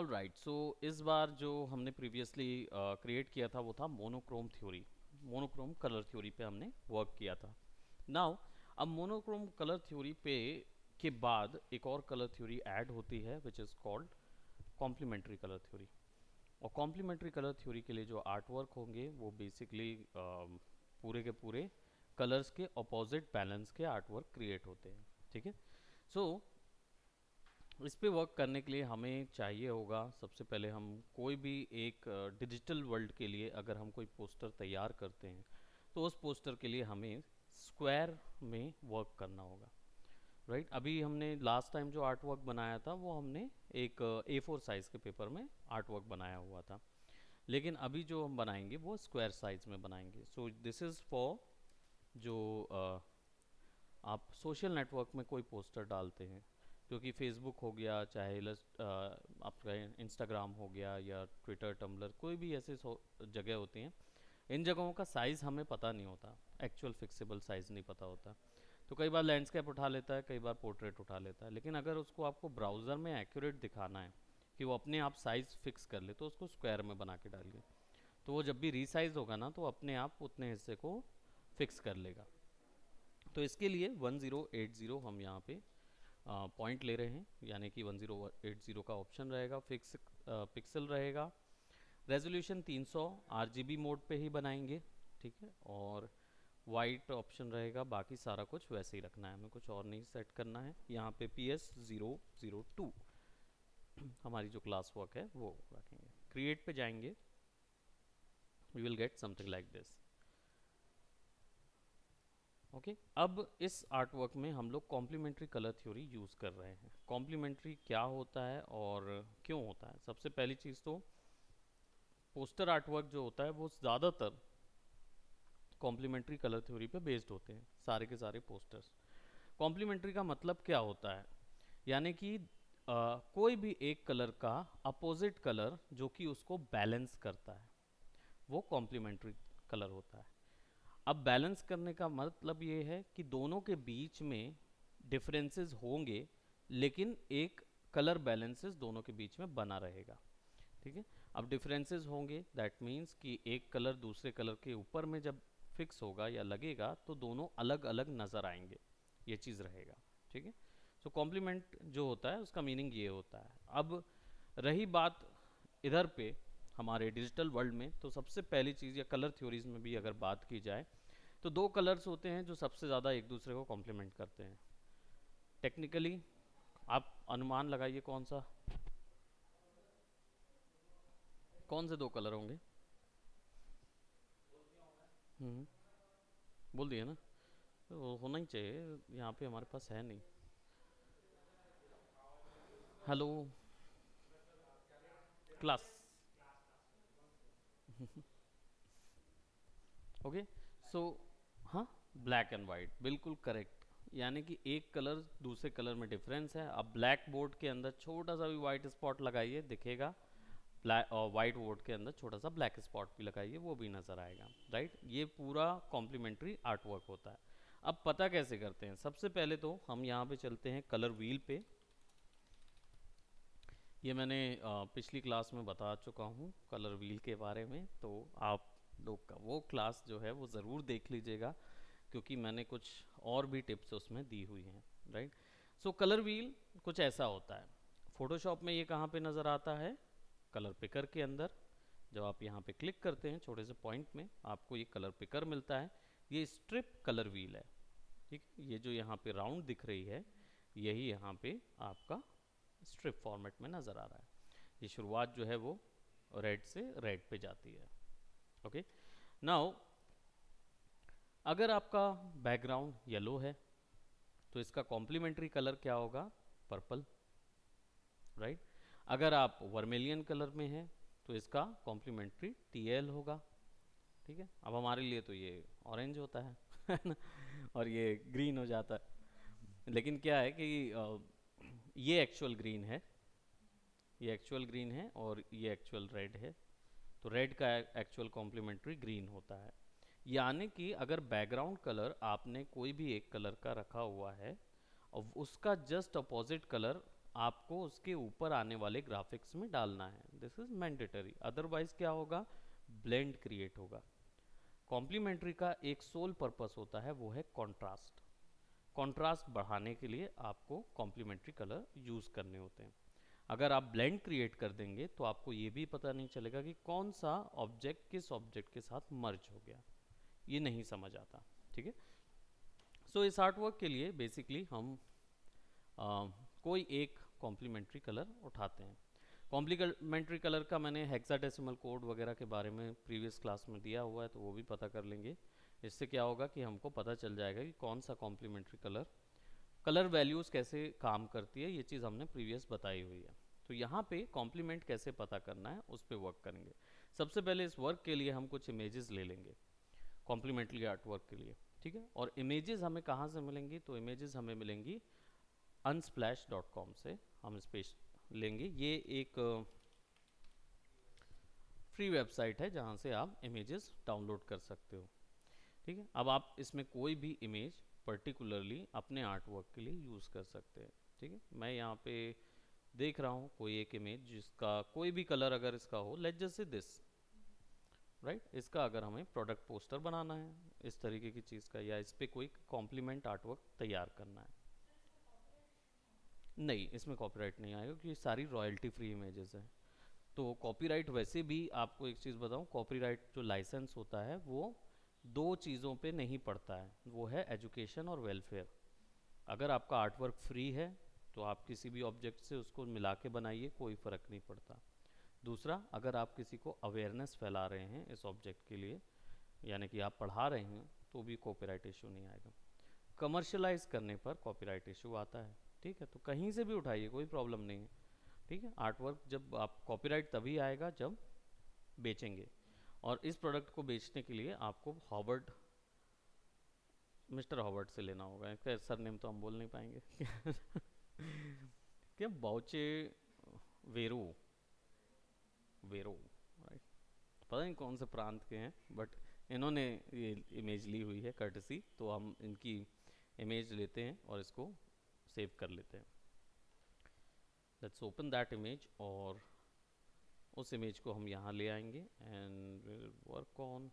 All right, सो इस बार जो हमने प्रीवियसली क्रिएट किया था वो था monochrome theory. Monochrome colour theory पे हमने वर्क किया था। नाउ अब मोनोक्रोम कलर थ्योरी पे के बाद एक और कलर थ्योरी ऐड होती है which is called complementary colour theory. और कॉम्प्लीमेंट्री कलर थ्योरी के लिए जो आर्ट वर्क होंगे वो बेसिकली पूरे के पूरे कलर्स के अपोजिट बैलेंस के आर्ट वर्क क्रिएट होते हैं। ठीक है, सो इस पे वर्क करने के लिए हमें चाहिए होगा सबसे पहले हम कोई भी एक डिजिटल वर्ल्ड के लिए अगर हम कोई पोस्टर तैयार करते हैं तो उस पोस्टर के लिए हमें स्क्वायर में वर्क करना होगा। राइट, अभी हमने लास्ट टाइम जो आर्ट वर्क बनाया था वो हमने एक A4 साइज़ के पेपर में आर्ट वर्क बनाया हुआ था, लेकिन अभी जो हम बनाएंगे वो स्क्वायर साइज में बनाएंगे। सो दिस इज़ फॉर जो आप सोशल नेटवर्क में कोई पोस्टर डालते हैं, क्योंकि फेसबुक हो गया, चाहे आपका इंस्टाग्राम हो गया या ट्विटर, टम्बलर, कोई भी ऐसे जगह होती हैं, इन जगहों का साइज़ हमें पता नहीं होता, एक्चुअल फिक्सेबल साइज़ नहीं पता होता। तो कई बार लैंडस्केप उठा लेता है, कई बार पोर्ट्रेट उठा लेता है, लेकिन अगर उसको आपको ब्राउज़र में एक्यूरेट दिखाना है कि वो अपने आप साइज़ फिक्स कर ले तो उसको स्क्वायर में बना के डालिए। तो वो जब भी रीसाइज होगा ना तो अपने आप उतने हिस्से को फिक्स कर लेगा। तो इसके लिए 1080 हम यहाँ पे पॉइंट ले रहे हैं, यानी कि 1080 का ऑप्शन रहेगा, फिक्स पिक्सल रहेगा। रेजोल्यूशन 300 RGB मोड पे ही बनाएंगे। ठीक है, और वाइट ऑप्शन रहेगा, बाकी सारा कुछ वैसे ही रखना है, हमें कुछ और नहीं सेट करना है। यहाँ पे PS002 हमारी जो क्लास वर्क है वो रखेंगे। क्रिएट पे जाएंगे, we will get something like this. Okay, अब इस आर्ट वर्क में हम लोग कॉम्प्लीमेंट्री कलर थ्योरी यूज़ कर रहे हैं। कॉम्प्लीमेंट्री क्या होता है और क्यों होता है? सबसे पहली चीज़ तो पोस्टर आर्ट वर्क जो होता है वो ज़्यादातर कॉम्प्लीमेंट्री कलर थ्योरी पे बेस्ड होते हैं, सारे के सारे पोस्टर्स। कॉम्प्लीमेंट्री का मतलब क्या होता है? यानी कि कोई भी एक कलर का अपोजिट कलर जो कि उसको बैलेंस करता है, वो कॉम्प्लीमेंट्री कलर होता है। अब बैलेंस करने का मतलब ये है कि दोनों के बीच में डिफरेंसेस होंगे, लेकिन एक कलर बैलेंसेस दोनों के बीच में बना रहेगा। ठीक है, अब डिफरेंसेस होंगे दैट मीन्स कि एक कलर दूसरे कलर के ऊपर में जब फिक्स होगा या लगेगा तो दोनों अलग अलग नज़र आएंगे, ये चीज़ रहेगा। ठीक है, सो कॉम्प्लीमेंट जो होता है उसका मीनिंग ये होता है। अब रही बात इधर पे हमारे डिजिटल वर्ल्ड में, तो सबसे पहली चीज़ या कलर थ्योरीज में भी अगर बात की जाए तो दो कलर्स होते हैं जो सबसे ज़्यादा एक दूसरे को कॉम्प्लीमेंट करते हैं। टेक्निकली आप अनुमान लगाइए कौन से दो कलर होंगे? हम्म, बोल दिए ना, तो होना ही चाहिए, यहाँ पे हमारे पास है नहीं। Hello class. ओके, सो हाँ, ब्लैक एंड वाइट बिल्कुल करेक्ट। यानी कि एक कलर दूसरे कलर में डिफरेंस है। अब ब्लैक बोर्ड के अंदर छोटा सा भी वाइट स्पॉट लगाइए, दिखेगा। ब्लैक और वाइट बोर्ड के अंदर छोटा सा ब्लैक स्पॉट भी लगाइए, वो भी नज़र आएगा। राइट, ये पूरा कॉम्प्लीमेंट्री आर्ट वर्क होता है। अब पता कैसे करते हैं? सबसे पहले तो हम यहाँ पे चलते हैं कलर व्हील पे। ये मैंने पिछली क्लास में बता चुका हूँ कलर व्हील के बारे में, तो आप लोग का वो क्लास जो है वो ज़रूर देख लीजिएगा, क्योंकि मैंने कुछ और भी टिप्स उसमें दी हुई हैं। राइट, सो कलर व्हील कुछ ऐसा होता है। फोटोशॉप में ये कहाँ पे नज़र आता है? कलर पिकर के अंदर। जब आप यहाँ पे क्लिक करते हैं छोटे से पॉइंट में, आपको ये कलर पिकर मिलता है। ये स्ट्रिप कलर व्हील है। ठीक, ये जो यहाँ पे राउंड दिख रही है यही यहाँ पे आपका स्ट्रिप फॉर्मेट में नज़र आ रहा है। ये शुरुआत जो है वो रेड से रेड पे जाती है। ओके, नाउ अगर आपका बैकग्राउंड येलो है तो इसका कॉम्प्लीमेंट्री कलर क्या होगा? पर्पल। राइट, अगर आप वर्मिलियन कलर में है तो इसका कॉम्प्लीमेंट्री टीएल होगा। ठीक है, अब हमारे लिए तो ये ऑरेंज होता है है ना, और ये ग्रीन हो जाता है। लेकिन क्या है कि ये एक्चुअल ग्रीन है, ये एक्चुअल ग्रीन है और ये एक्चुअल रेड है। तो रेड का एक्चुअल कॉम्प्लीमेंट्री ग्रीन होता है। यानी कि अगर बैकग्राउंड कलर आपने कोई भी एक कलर का रखा हुआ है और उसका जस्ट अपोजिट कलर आपको उसके ऊपर आने वाले ग्राफिक्स में डालना है, दिस इज मैंडेटरी, अदरवाइज क्या होगा, ब्लेंड क्रिएट होगा। कॉम्प्लीमेंट्री का एक सोल पर्पस होता है, वो है कॉन्ट्रास्ट। कॉन्ट्रास्ट बढ़ाने के लिए आपको कॉम्प्लीमेंट्री कलर यूज़ करने होते हैं। अगर आप ब्लेंड क्रिएट कर देंगे तो आपको ये भी पता नहीं चलेगा कि कौन सा ऑब्जेक्ट किस ऑब्जेक्ट के साथ मर्ज हो गया, ये नहीं समझ आता। ठीक है, सो इस आर्ट वर्क के लिए बेसिकली हम कोई एक कॉम्प्लीमेंट्री कलर उठाते हैं। कॉम्प्लीमेंट्री कलर का मैंने हेक्साडेसिमल कोड वगैरह के बारे में प्रीवियस क्लास में दिया हुआ है, तो वो भी पता कर लेंगे। इससे क्या होगा कि हमको पता चल जाएगा कि कौन सा कॉम्प्लीमेंट्री कलर, कलर वैल्यूज़ कैसे काम करती है, ये चीज़ हमने प्रीवियस बताई हुई है। तो यहाँ पे कॉम्प्लीमेंट कैसे पता करना है उस पर वर्क करेंगे। सबसे पहले इस वर्क के लिए हम कुछ इमेजेस ले लेंगे कॉम्प्लीमेंट्री आर्ट वर्क के लिए। ठीक है, और इमेजेस हमें कहाँ से मिलेंगी, तो इमेजेस हमें मिलेंगी unsplash.com से हम स्पेस लेंगे। ये एक फ्री वेबसाइट है जहाँ से आप इमेजेस डाउनलोड कर सकते हो। ठीक है, अब आप इसमें कोई भी इमेज पर्टिकुलरली अपने आर्ट वर्क के लिए यूज़ कर सकते हैं। ठीक है, मैं यहाँ पे देख रहा हूँ कोई एक इमेज जिसका कोई भी कलर अगर इसका हो, let's just say this, right, इसका अगर हमें प्रोडक्ट पोस्टर बनाना है इस तरीके की चीज़ का, या इस पर कोई कॉम्प्लीमेंट आर्ट वर्क तैयार करना है। नहीं, इसमें कॉपीराइट नहीं आएगा क्योंकि सारी रॉयल्टी फ्री इमेजेस हैं। तो कॉपीराइट वैसे भी, आपको एक चीज़ बताऊं, कॉपीराइट जो लाइसेंस होता है वो दो चीज़ों पे नहीं पड़ता है, वो है एजुकेशन और वेलफेयर। अगर आपका आर्ट वर्क फ्री है तो आप किसी भी ऑब्जेक्ट से उसको मिला के बनाइए, कोई फ़र्क नहीं पड़ता। दूसरा, अगर आप किसी को अवेयरनेस फैला रहे हैं इस ऑब्जेक्ट के लिए, यानी कि आप पढ़ा रहे हैं, तो भी कॉपीराइट इशू नहीं आएगा। कमर्शलाइज करने पर कॉपीराइट इशू आता है। ठीक है, तो कहीं से भी उठाइए, कोई प्रॉब्लम नहीं है। ठीक है, आर्ट वर्क जब आप, कॉपीराइट तभी आएगा जब बेचेंगे, और इस प्रोडक्ट को बेचने के लिए आपको हॉवर्ड, मिस्टर हॉवर्ड से लेना होगा। इसका सर नेम तो हम बोल नहीं पाएंगे क्या, बाउचे वेरो, वेरो, राइट, पता नहीं कौन से प्रांत के हैं, बट इन्होंने ये इमेज ली हुई है कर्टसी, तो हम इनकी इमेज लेते हैं और इसको सेव कर लेते हैं। लेट्स ओपन दैट इमेज, और उस इमेज को हम यहाँ ले आएंगे and will work on,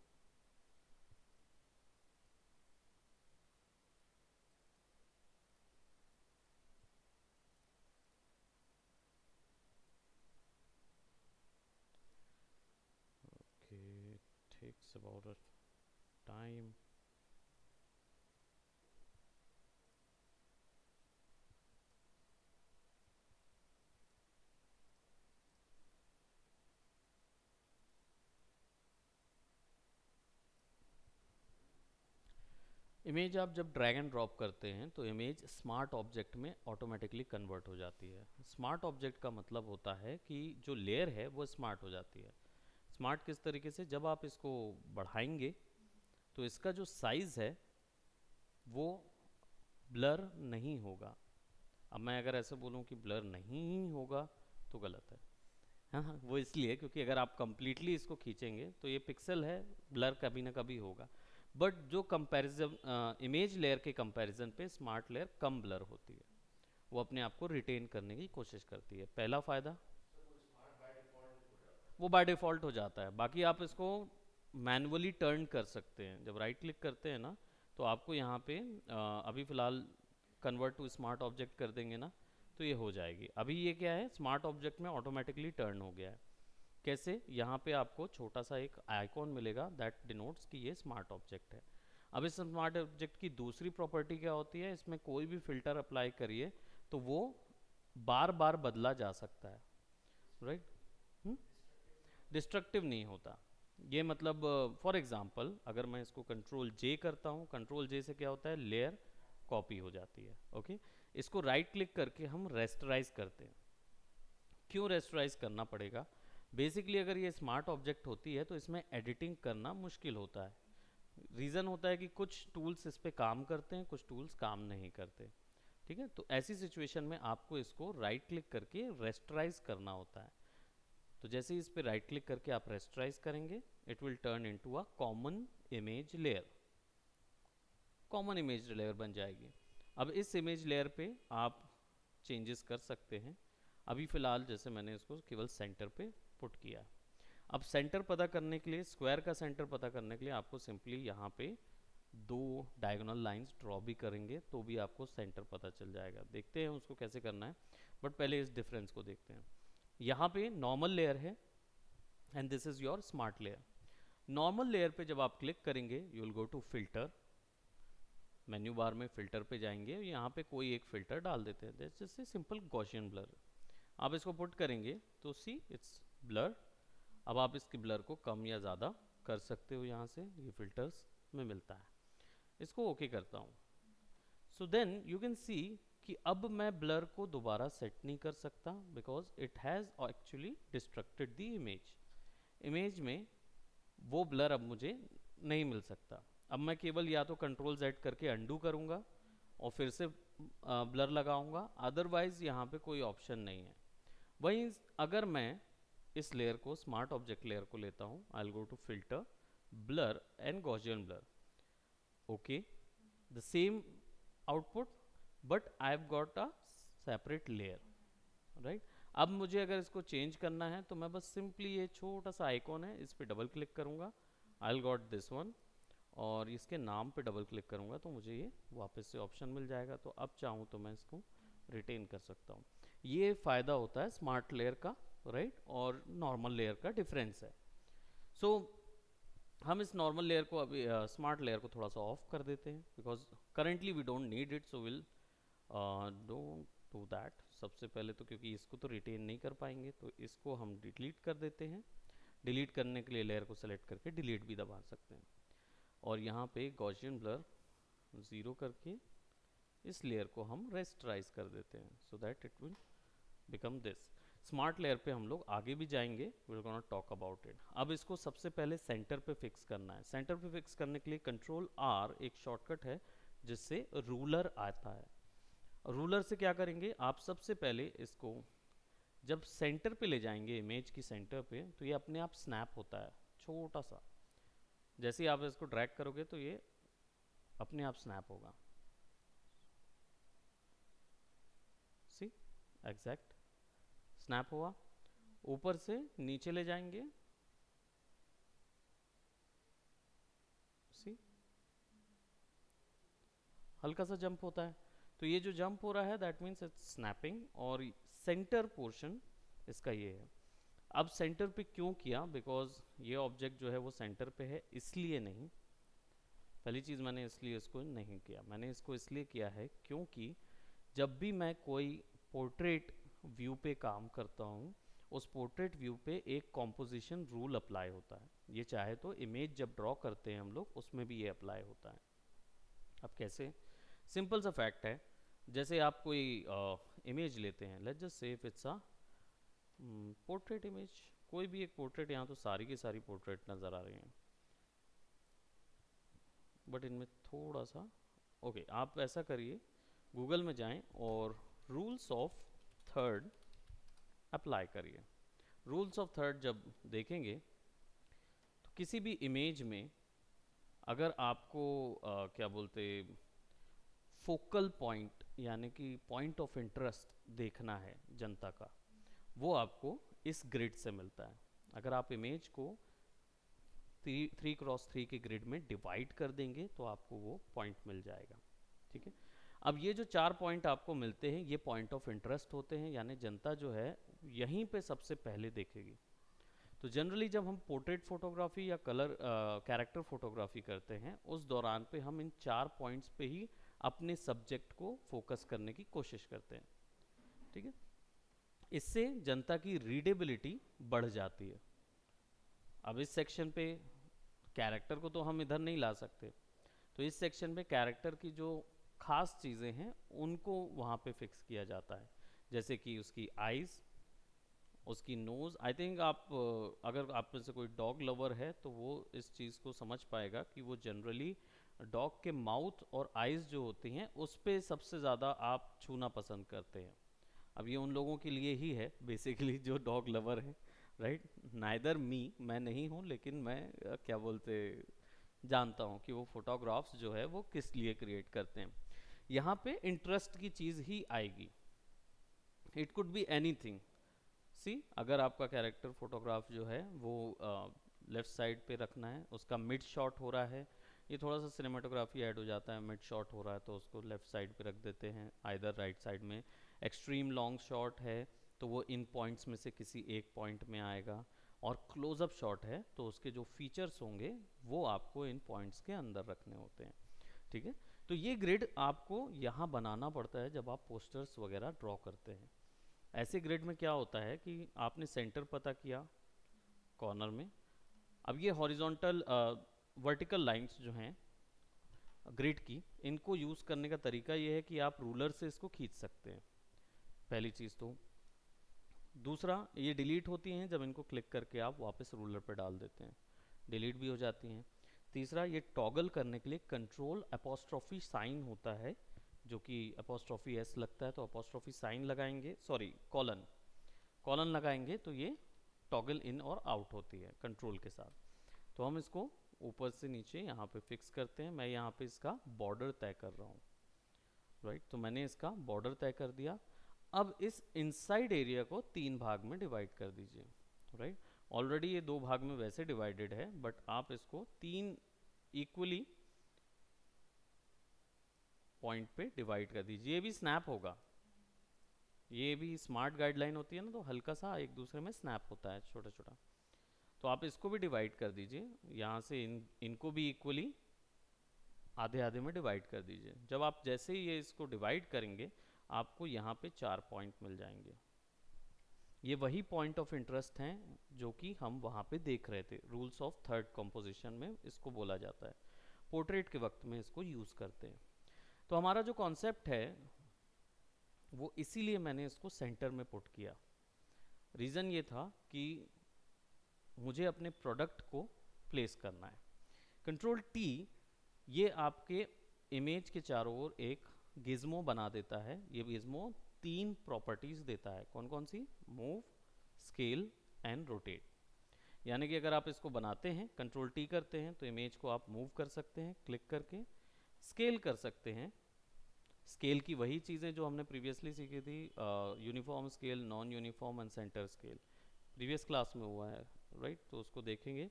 okay, takes about a time. Image आप जब ड्रैग एंड ड्रॉप करते हैं तो इमेज स्मार्ट ऑब्जेक्ट में ऑटोमेटिकली कन्वर्ट हो जाती है। स्मार्ट ऑब्जेक्ट का मतलब होता है कि जो लेयर है वो स्मार्ट हो जाती है। स्मार्ट किस तरीके से, जब आप इसको बढ़ाएंगे तो इसका जो साइज़ है वो ब्लर नहीं होगा। अब मैं अगर ऐसे बोलूँ कि ब्लर नहीं होगा तो गलत है। हाँ हाँ, वो इसलिए क्योंकि अगर आप कंप्लीटली इसको खींचेंगे तो ये पिक्सल है, ब्लर कभी ना कभी होगा। बट जो कंपैरिजन इमेज लेयर के कंपैरिजन पे स्मार्ट लेयर कम ब्लर होती है, वो अपने आप को रिटेन करने की कोशिश करती है। पहला फ़ायदा, वो बाय डिफ़ॉल्ट हो जाता है। बाकी आप इसको मैनुअली टर्न कर सकते हैं। जब राइट क्लिक करते हैं ना, तो आपको यहाँ पे अभी फ़िलहाल कन्वर्ट टू स्मार्ट ऑब्जेक्ट कर देंगे ना, तो ये हो जाएगी। अभी ये क्या है, स्मार्ट ऑब्जेक्ट में ऑटोमेटिकली टर्न हो गया है। कैसे, यहाँ पे आपको छोटा सा एक आइकॉन मिलेगा दैट डिनोट्स कि ये स्मार्ट ऑब्जेक्ट है। अब इस स्मार्ट ऑब्जेक्ट की दूसरी प्रॉपर्टी क्या होती है, इसमें कोई भी फिल्टर अप्लाई करिए तो वो बार बार बदला जा सकता है, राइट। डिस्ट्रक्टिव नहीं होता। ये मतलब फॉर एग्जांपल अगर मैं इसको कंट्रोल जे करता हूँ, कंट्रोल जे से क्या होता है, लेयर कॉपी हो जाती है। ओके, इसको राइट क्लिक करके हम रेस्टराइज करते हैं। क्यों रेस्टराइज करना पड़ेगा, बेसिकली अगर ये स्मार्ट ऑब्जेक्ट होती है तो इसमें एडिटिंग करना मुश्किल होता है। रीज़न होता है कि कुछ टूल्स इस पे काम करते हैं, कुछ टूल्स काम नहीं करते। ठीक है, तो ऐसी सिचुएशन में आपको इसको राइट क्लिक करके रेस्टराइज करना होता है। तो जैसे ही इस पर राइट क्लिक करके आप रेस्टराइज करेंगे, it will turn into a common image layer, common image layer बन जाएगी। अब इस इमेज लेयर पे आप चेंजेस कर सकते हैं। अभी फ़िलहाल जैसे मैंने इसको केवल सेंटर पे पुट किया। अब सेंटर पता करने के लिए, स्क्वायर का सेंटर पता करने के लिए आपको सिंपली यहाँ पे दो डायगोनल लाइंस ड्रॉ भी करेंगे तो भी आपको सेंटर पता चल जाएगा। देखते हैं उसको कैसे करना है, बट पहले इस डिफरेंस को देखते हैं। यहाँ पे नॉर्मल लेयर है and this is your smart layer. Normal layer पे जब आप क्लिक करेंगे you will go to filter, menu bar में फिल्टर पे जाएंगे, यहाँ पे कोई एक फिल्टर डाल देते हैं, जैसे सिंपल गॉसियन ब्लर। आप इसको पुट करेंगे तो सी इट्स ब्लर। अब आप इसकी ब्लर को कम या ज़्यादा कर सकते हो, यहाँ से ये फिल्टर्स में मिलता है। इसको ओके करता हूँ। So then you can see कि अब मैं ब्लर को दोबारा सेट नहीं कर सकता because it has actually distracted the image. Image में वो ब्लर अब मुझे नहीं मिल सकता। अब मैं केवल या तो कंट्रोल Z करके अंडू करूँगा और फिर से ब्लर लगाऊंगा, अदरवाइज यहाँ पे कोई ऑप्शन नहीं है। वहीं अगर मैं इस लेयर को, स्मार्ट ऑब्जेक्ट लेयर को लेता हूँ, I will go to filter, blur and Gaussian blur. Okay, the same output but I have got a separate layer, right. अब मुझे अगर इसको चेंज करना है तो मैं बस सिंपली ये छोटा सा आइकॉन है इस पर डबल क्लिक करूँगा, I will got this one, और इसके नाम पे डबल क्लिक करूँगा तो मुझे ये वापस से ऑप्शन मिल जाएगा। तो अब चाहूँ तो मैं इसको रिटेन कर सकता हूँ। ये फ़ायदा होता है स्मार्ट लेयर का, राइट, और नॉर्मल लेयर का डिफरेंस है। सो हम इस नॉर्मल लेयर को अभी स्मार्ट लेयर को थोड़ा सा ऑफ कर देते हैं because currently we don't need it, so will don't do that. सबसे पहले तो क्योंकि इसको तो रिटेन नहीं कर पाएंगे तो इसको हम डिलीट कर देते हैं। डिलीट करने के लिए लेयर को सेलेक्ट करके डिलीट भी दबा सकते हैं, और यहाँ पे गॉसियन ब्लर 0 करके इस लेयर को हम रेस्टराइज कर देते हैं so that it will become this. Smart layer पे हम लोग आगे भी जाएंगे, we will gonna talk about it. अब इसको सबसे पहले सेंटर पे फिक्स करना है। सेंटर पे फिक्स करने के लिए कंट्रोल R एक शॉर्टकट है जिससे रूलर आता है। रूलर से क्या करेंगे, आप सबसे पहले इसको जब सेंटर पे ले जाएंगे, इमेज की सेंटर पे, तो ये अपने आप स्नैप होता है छोटा सा। जैसे ही आप इसको ड्रैग करोगे तो ये अपने आप स्नैप होगा। सी, एग्जैक्ट स्नैप हुआ। ऊपर से नीचे ले जाएंगे, सी हल्का सा जंप होता है। तो ये जो जंप हो रहा है दैट मीन्स इट्स स्नैपिंग, और सेंटर पोर्शन इसका ये है। अब सेंटर पे क्यों किया, बिकॉज ये ऑब्जेक्ट जो है वो सेंटर पे है, इसलिए नहीं। पहली चीज़ मैंने इसलिए इसको नहीं किया, मैंने इसको इसलिए किया है क्योंकि जब भी मैं कोई पोर्ट्रेट व्यू पे काम करता हूँ उस पोर्ट्रेट व्यू पे एक कॉम्पोजिशन रूल अप्लाई होता है। ये चाहे तो इमेज जब ड्रॉ करते हैं हम लोग उसमें भी ये अप्लाई होता है। अब कैसे, सिंपल सा फैक्ट है, जैसे आप कोई इमेज लेते हैं, let's just say if it's a portrait image, कोई भी एक पोर्ट्रेट, यहाँ तो सारी की सारी पोर्ट्रेट नज़र आ रही हैं बट इनमें थोड़ा सा, ओके आप ऐसा करिए, गूगल में जाएं और रूल्स ऑफ थर्ड अप्लाई करिए। रूल्स ऑफ थर्ड जब देखेंगे तो किसी भी इमेज में अगर आपको क्या बोलते, फोकल पॉइंट यानी कि पॉइंट ऑफ इंटरेस्ट देखना है जनता का, वो आपको इस ग्रिड से मिलता है। अगर आप इमेज को 3x3 के ग्रिड में डिवाइड कर देंगे तो आपको वो पॉइंट मिल जाएगा, ठीक है। अब ये जो 4 पॉइंट आपको मिलते हैं ये पॉइंट ऑफ इंटरेस्ट होते हैं, यानी जनता जो है यहीं पे सबसे पहले देखेगी। तो जनरली जब हम पोर्ट्रेट फोटोग्राफी या कलर कैरेक्टर फोटोग्राफी करते हैं उस दौरान पे हम इन 4 पॉइंट्स पे ही अपने सब्जेक्ट को फोकस करने की कोशिश करते हैं, ठीक है। इससे जनता की रीडेबिलिटी बढ़ जाती है। अब इस सेक्शन पे कैरेक्टर को तो हम इधर नहीं ला सकते, तो इस सेक्शन पे कैरेक्टर की जो खास चीज़ें हैं उनको वहाँ पे फिक्स किया जाता है, जैसे कि उसकी आइज़, उसकी नोज़। आई थिंक आप अगर आप में से कोई डॉग लवर है तो वो इस चीज़ को समझ पाएगा कि वो जनरली डॉग के माउथ और आइज़ जो होती हैं उस पर सबसे ज़्यादा आप छूना पसंद करते हैं। अब ये उन लोगों के लिए ही है बेसिकली जो डॉग लवर है, राइट। नाइदर मी, मैं नहीं हूँ, लेकिन मैं क्या बोलते जानता हूँ कि वो फोटोग्राफ्स जो है वो किस लिए क्रिएट करते हैं। यहाँ पे इंटरेस्ट की चीज़ ही आएगी, इट कुड बी एनीथिंग। सी, अगर आपका कैरेक्टर फोटोग्राफ जो है वो लेफ्ट साइड पे रखना है, उसका मिड शॉट हो रहा है, ये थोड़ा सा सिनेमाटोग्राफी ऐड हो जाता है, मिड शॉट हो रहा है तो उसको लेफ्ट साइड पे रख देते हैं, आइदर राइट साइड में। एक्सट्रीम लॉन्ग शॉट है तो वो इन पॉइंट्स में से किसी एक पॉइंट में आएगा, और क्लोजअप शॉट है तो उसके जो फीचर्स होंगे वो आपको इन पॉइंट्स के अंदर रखने होते हैं। ठीक है, तो ये ग्रिड आपको यहाँ बनाना पड़ता है जब आप पोस्टर्स वगैरह ड्रॉ करते हैं। ऐसे ग्रिड में क्या होता है कि आपने सेंटर पता किया कॉर्नर में, अब ये हॉरिजॉन्टल वर्टिकल लाइंस जो हैं ग्रिड की, इनको यूज़ करने का तरीका ये है कि आप रूलर से इसको खींच सकते हैं, पहली चीज़ तो। दूसरा, ये डिलीट होती हैं जब इनको क्लिक करके आप वापस रूलर पर डाल देते हैं, डिलीट भी हो जाती हैं। तीसरा, ये टॉगल करने के लिए कंट्रोल अपोस्ट्रॉफी साइन होता है, जो कि अपोस्ट्रॉफी एस लगता है तो अपोस्ट्रॉफी साइन लगाएंगे, सॉरी कॉलन, कॉलन लगाएंगे तो ये टॉगल इन और आउट होती है कंट्रोल के साथ। तो हम इसको ऊपर से नीचे यहाँ पे फिक्स करते हैं। मैं यहाँ पे इसका बॉर्डर तय कर रहा हूँ, राइट, तो मैंने इसका बॉर्डर तय कर दिया। अब इस इनसाइड एरिया को 3 भाग में डिवाइड कर दीजिए, राइट। ऑलरेडी ये 2 भाग में वैसे डिवाइडेड है, बट आप इसको 3 इक्वली पॉइंट पे डिवाइड कर दीजिए। ये भी स्नैप होगा, ये भी स्मार्ट गाइडलाइन होती है ना, तो हल्का सा एक दूसरे में स्नैप होता है छोटा छोटा। तो आप इसको भी डिवाइड कर दीजिए, यहाँ से इनको भी इक्वली आधे आधे में डिवाइड कर दीजिए। जब आप जैसे ही ये इसको डिवाइड करेंगे आपको यहाँ पे 4 पॉइंट मिल जाएंगे। ये वही पॉइंट ऑफ इंटरेस्ट हैं जो कि हम वहाँ पे देख रहे थे, रूल्स ऑफ थर्ड कंपोजिशन में इसको बोला जाता है। पोर्ट्रेट के वक्त में इसको यूज़ करते हैं। तो हमारा जो कॉन्सेप्ट है वो इसीलिए मैंने इसको सेंटर में पुट किया। रीज़न ये था कि मुझे अपने प्रोडक्ट को प्लेस करना है। कंट्रोल टी ये आपके इमेज के चारों ओर एक गिज्मो बना देता है। ये गिज्मो 3 प्रॉपर्टीज़ देता है, कौन कौन सी? Move, scale and rotate. यानी कि अगर आप इसको बनाते हैं, कंट्रोल टी करते हैं, तो इमेज को आप मूव कर सकते हैं क्लिक करके, स्केल कर सकते हैं। स्केल की वही चीज़ें जो हमने प्रीवियसली सीखी थी, uniform scale, non uniform and centre scale, previous class में हुआ है, राइट, तो उसको देखेंगे।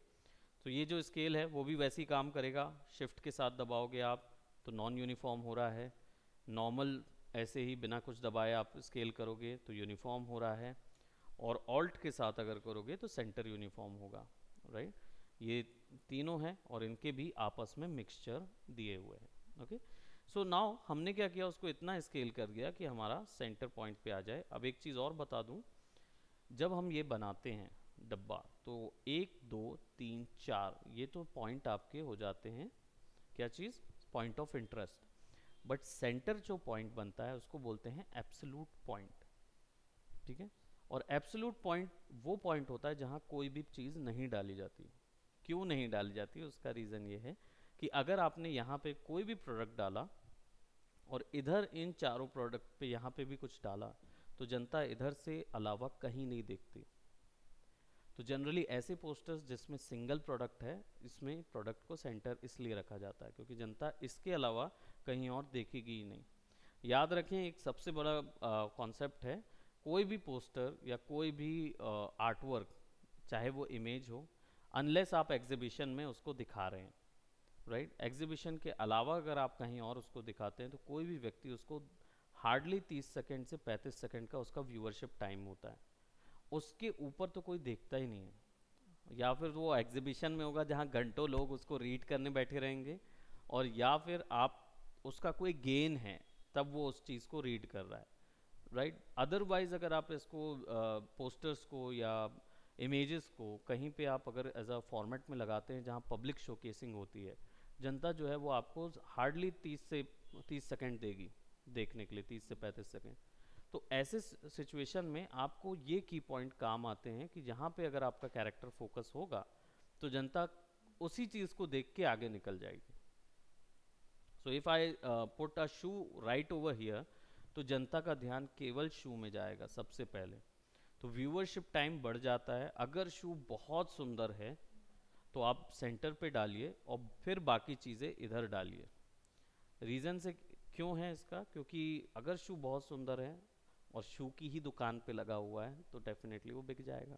तो ये जो स्केल है वो भी वैसे ही काम करेगा, शिफ्ट के साथ दबाओगे आप तो नॉन यूनिफॉर्म हो रहा है, नॉर्मल ऐसे ही बिना कुछ दबाए आप स्केल करोगे तो यूनिफॉर्म हो रहा है, और ऑल्ट के साथ अगर करोगे तो सेंटर यूनिफॉर्म होगा, राइट। ये तीनों हैं और इनके भी आपस में मिक्सचर दिए हुए हैं। ओके, सो नाउ हमने क्या किया, उसको इतना स्केल कर दिया कि हमारा सेंटर पॉइंट पे आ जाए। अब एक चीज़ और बता दूं, जब हम ये बनाते हैं डब्बा तो 1 2 3 4 ये तो पॉइंट आपके हो जाते हैं, क्या चीज़? Point of interest. But center जो पॉइंट बनता है उसको बोलते हैं एब्सोल्यूट पॉइंट, ठीक है। और एब्सोल्यूट पॉइंट वो पॉइंट होता है जहाँ कोई भी चीज़ नहीं डाली जाती। क्यों नहीं डाली जाती? उसका रीज़न ये है कि अगर आपने यहाँ पे कोई भी प्रोडक्ट डाला और इधर इन चारों प्रोडक्ट पे यहाँ पे भी कुछ डाला तो जनता इधर से अलावा कहीं नहीं देखती। तो जनरली ऐसे पोस्टर्स जिसमें सिंगल प्रोडक्ट है, इसमें प्रोडक्ट को सेंटर इसलिए रखा जाता है क्योंकि जनता इसके अलावा कहीं और देखेगी ही नहीं। याद रखें, एक सबसे बड़ा कॉन्सेप्ट है, कोई भी पोस्टर या कोई भी आर्ट वर्क, चाहे वो इमेज हो, अनलेस आप एग्जीबिशन में उसको दिखा रहे हैं, राइट, एग्जीबिशन के अलावा अगर आप कहीं और उसको दिखाते हैं तो कोई भी व्यक्ति उसको हार्डली 30 सेकेंड से 35 सेकेंड का उसका व्यूअरशिप टाइम होता है, उसके ऊपर तो कोई देखता ही नहीं है। या फिर वो एग्जीबिशन में होगा जहाँ घंटों लोग उसको रीड करने बैठे रहेंगे, और या फिर आप उसका कोई गेन है तब वो उस चीज़ को रीड कर रहा है, राइट। अदरवाइज अगर आप इसको पोस्टर्स को या इमेजेस को कहीं पे आप अगर एज अ फॉर्मेट में लगाते हैं जहाँ पब्लिक शोकेसिंग होती है, जनता जो है वो आपको हार्डली 30 सेकेंड देगी देखने के लिए, 30 से 35 सेकेंड। तो ऐसे सिचुएशन में आपको ये की पॉइंट काम आते हैं कि जहाँ पे अगर आपका कैरेक्टर फोकस होगा तो जनता उसी चीज़ को देख के आगे निकल जाएगी। So if I put a shoe right over here तो जनता का ध्यान केवल शू में जाएगा सबसे पहले, तो व्यूअरशिप टाइम बढ़ जाता है। अगर शू बहुत सुंदर है तो आप सेंटर पे डालिए और फिर बाकी चीज़ें इधर डालिए। रीज़न से क्यों है इसका? क्योंकि अगर शू बहुत सुंदर है और शू की ही दुकान पे लगा हुआ है तो डेफिनेटली वो बिक जाएगा,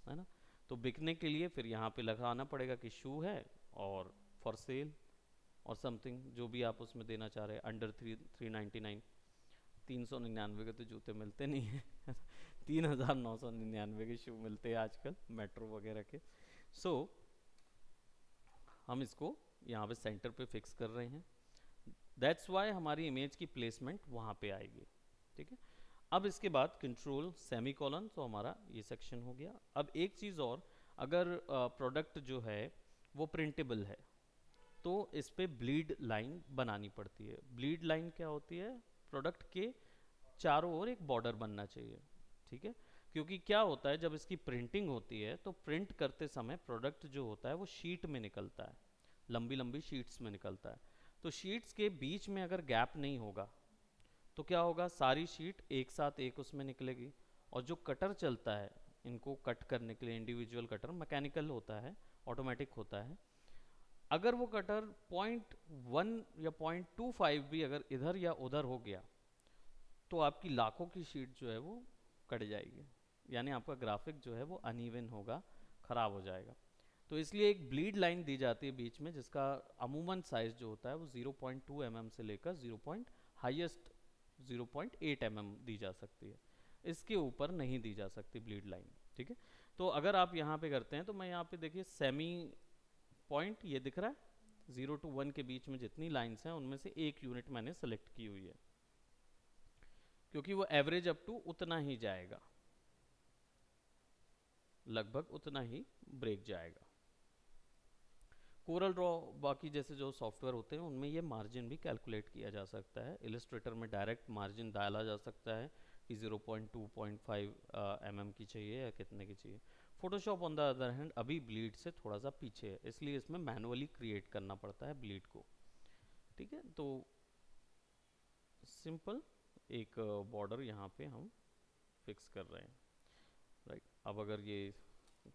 है ना। तो बिकने के लिए फिर यहाँ पे लगाना पड़ेगा कि शू है और फॉर सेल और समथिंग जो भी आप उसमें देना चाह रहे हैं, अंडर 399, 399 के तो जूते मिलते नहीं हैं 3,999 के शू मिलते हैं आजकल मेट्रो वगैरह के। सो हम इसको यहाँ पे सेंटर पे फिक्स कर रहे हैं, दैट्स वाई हमारी इमेज की प्लेसमेंट वहाँ पे आएगी, ठीक है। अब इसके बाद कंट्रोल सेमी कॉलन, तो हमारा ये सेक्शन हो गया। अब एक चीज़ और, अगर प्रोडक्ट जो है वो प्रिंटेबल है तो इस पे ब्लीड लाइन बनानी पड़ती है। ब्लीड लाइन क्या होती है, प्रोडक्ट के चारों ओर एक बॉर्डर बनना चाहिए, ठीक है। क्योंकि क्या होता है जब इसकी प्रिंटिंग होती है तो प्रिंट करते समय प्रोडक्ट जो होता है वो शीट में निकलता है, लंबी लंबी शीट्स में निकलता है। तो शीट्स के बीच में अगर गैप नहीं होगा तो क्या होगा, सारी शीट एक साथ एक उसमें निकलेगी। और जो कटर चलता है इनको कट करने के लिए, इंडिविजुअल कटर मैकेनिकल होता है, ऑटोमेटिक होता है, अगर वो कटर 0.1 या 0.25 भी अगर इधर या उधर हो गया तो आपकी लाखों की शीट जो है वो कट जाएगी, यानी आपका ग्राफिक जो है वो अनइवन होगा, खराब हो जाएगा। तो इसलिए एक ब्लीड लाइन दी जाती है बीच में, जिसका अमूमन साइज जो होता है वो 0.2 mm से लेकर 0. हाईएस्ट 0.8 mm दी जा सकती है, इसके ऊपर नहीं दी जा सकती ब्लीड लाइन, ठीक है। तो अगर आप यहाँ पे करते हैं तो मैं यहाँ पे देखिए सेमी पॉइंट ये दिख रहा है, 0 to 1 के बीच में जितनी लाइंस हैं उनमें से एक यूनिट मैंने सेलेक्ट की हुई है, क्योंकि वो एवरेज अप टू उतना ही जाएगा, लगभग उतना ही ब्रेक जाएगा। कोरल ड्रॉ बाकी जैसे जो सॉफ्टवेयर होते हैं उनमें ये मार्जिन भी कैलकुलेट किया जा सकता है, इलस्ट्रेटर में डायरेक्ट मार्जिन डाला जा सकता है कि 0.2 0.5 mm की चाहिए या कितने की चाहिए। Photoshop on the other hand अभी ब्लीड से थोड़ा सा पीछे है, इसलिए इसमें मैनुअली क्रिएट करना पड़ता है ब्लीड को, ठीक है। तो सिंपल एक बॉर्डर यहाँ पे हम फिक्स कर रहे हैं, राइट। अब अगर ये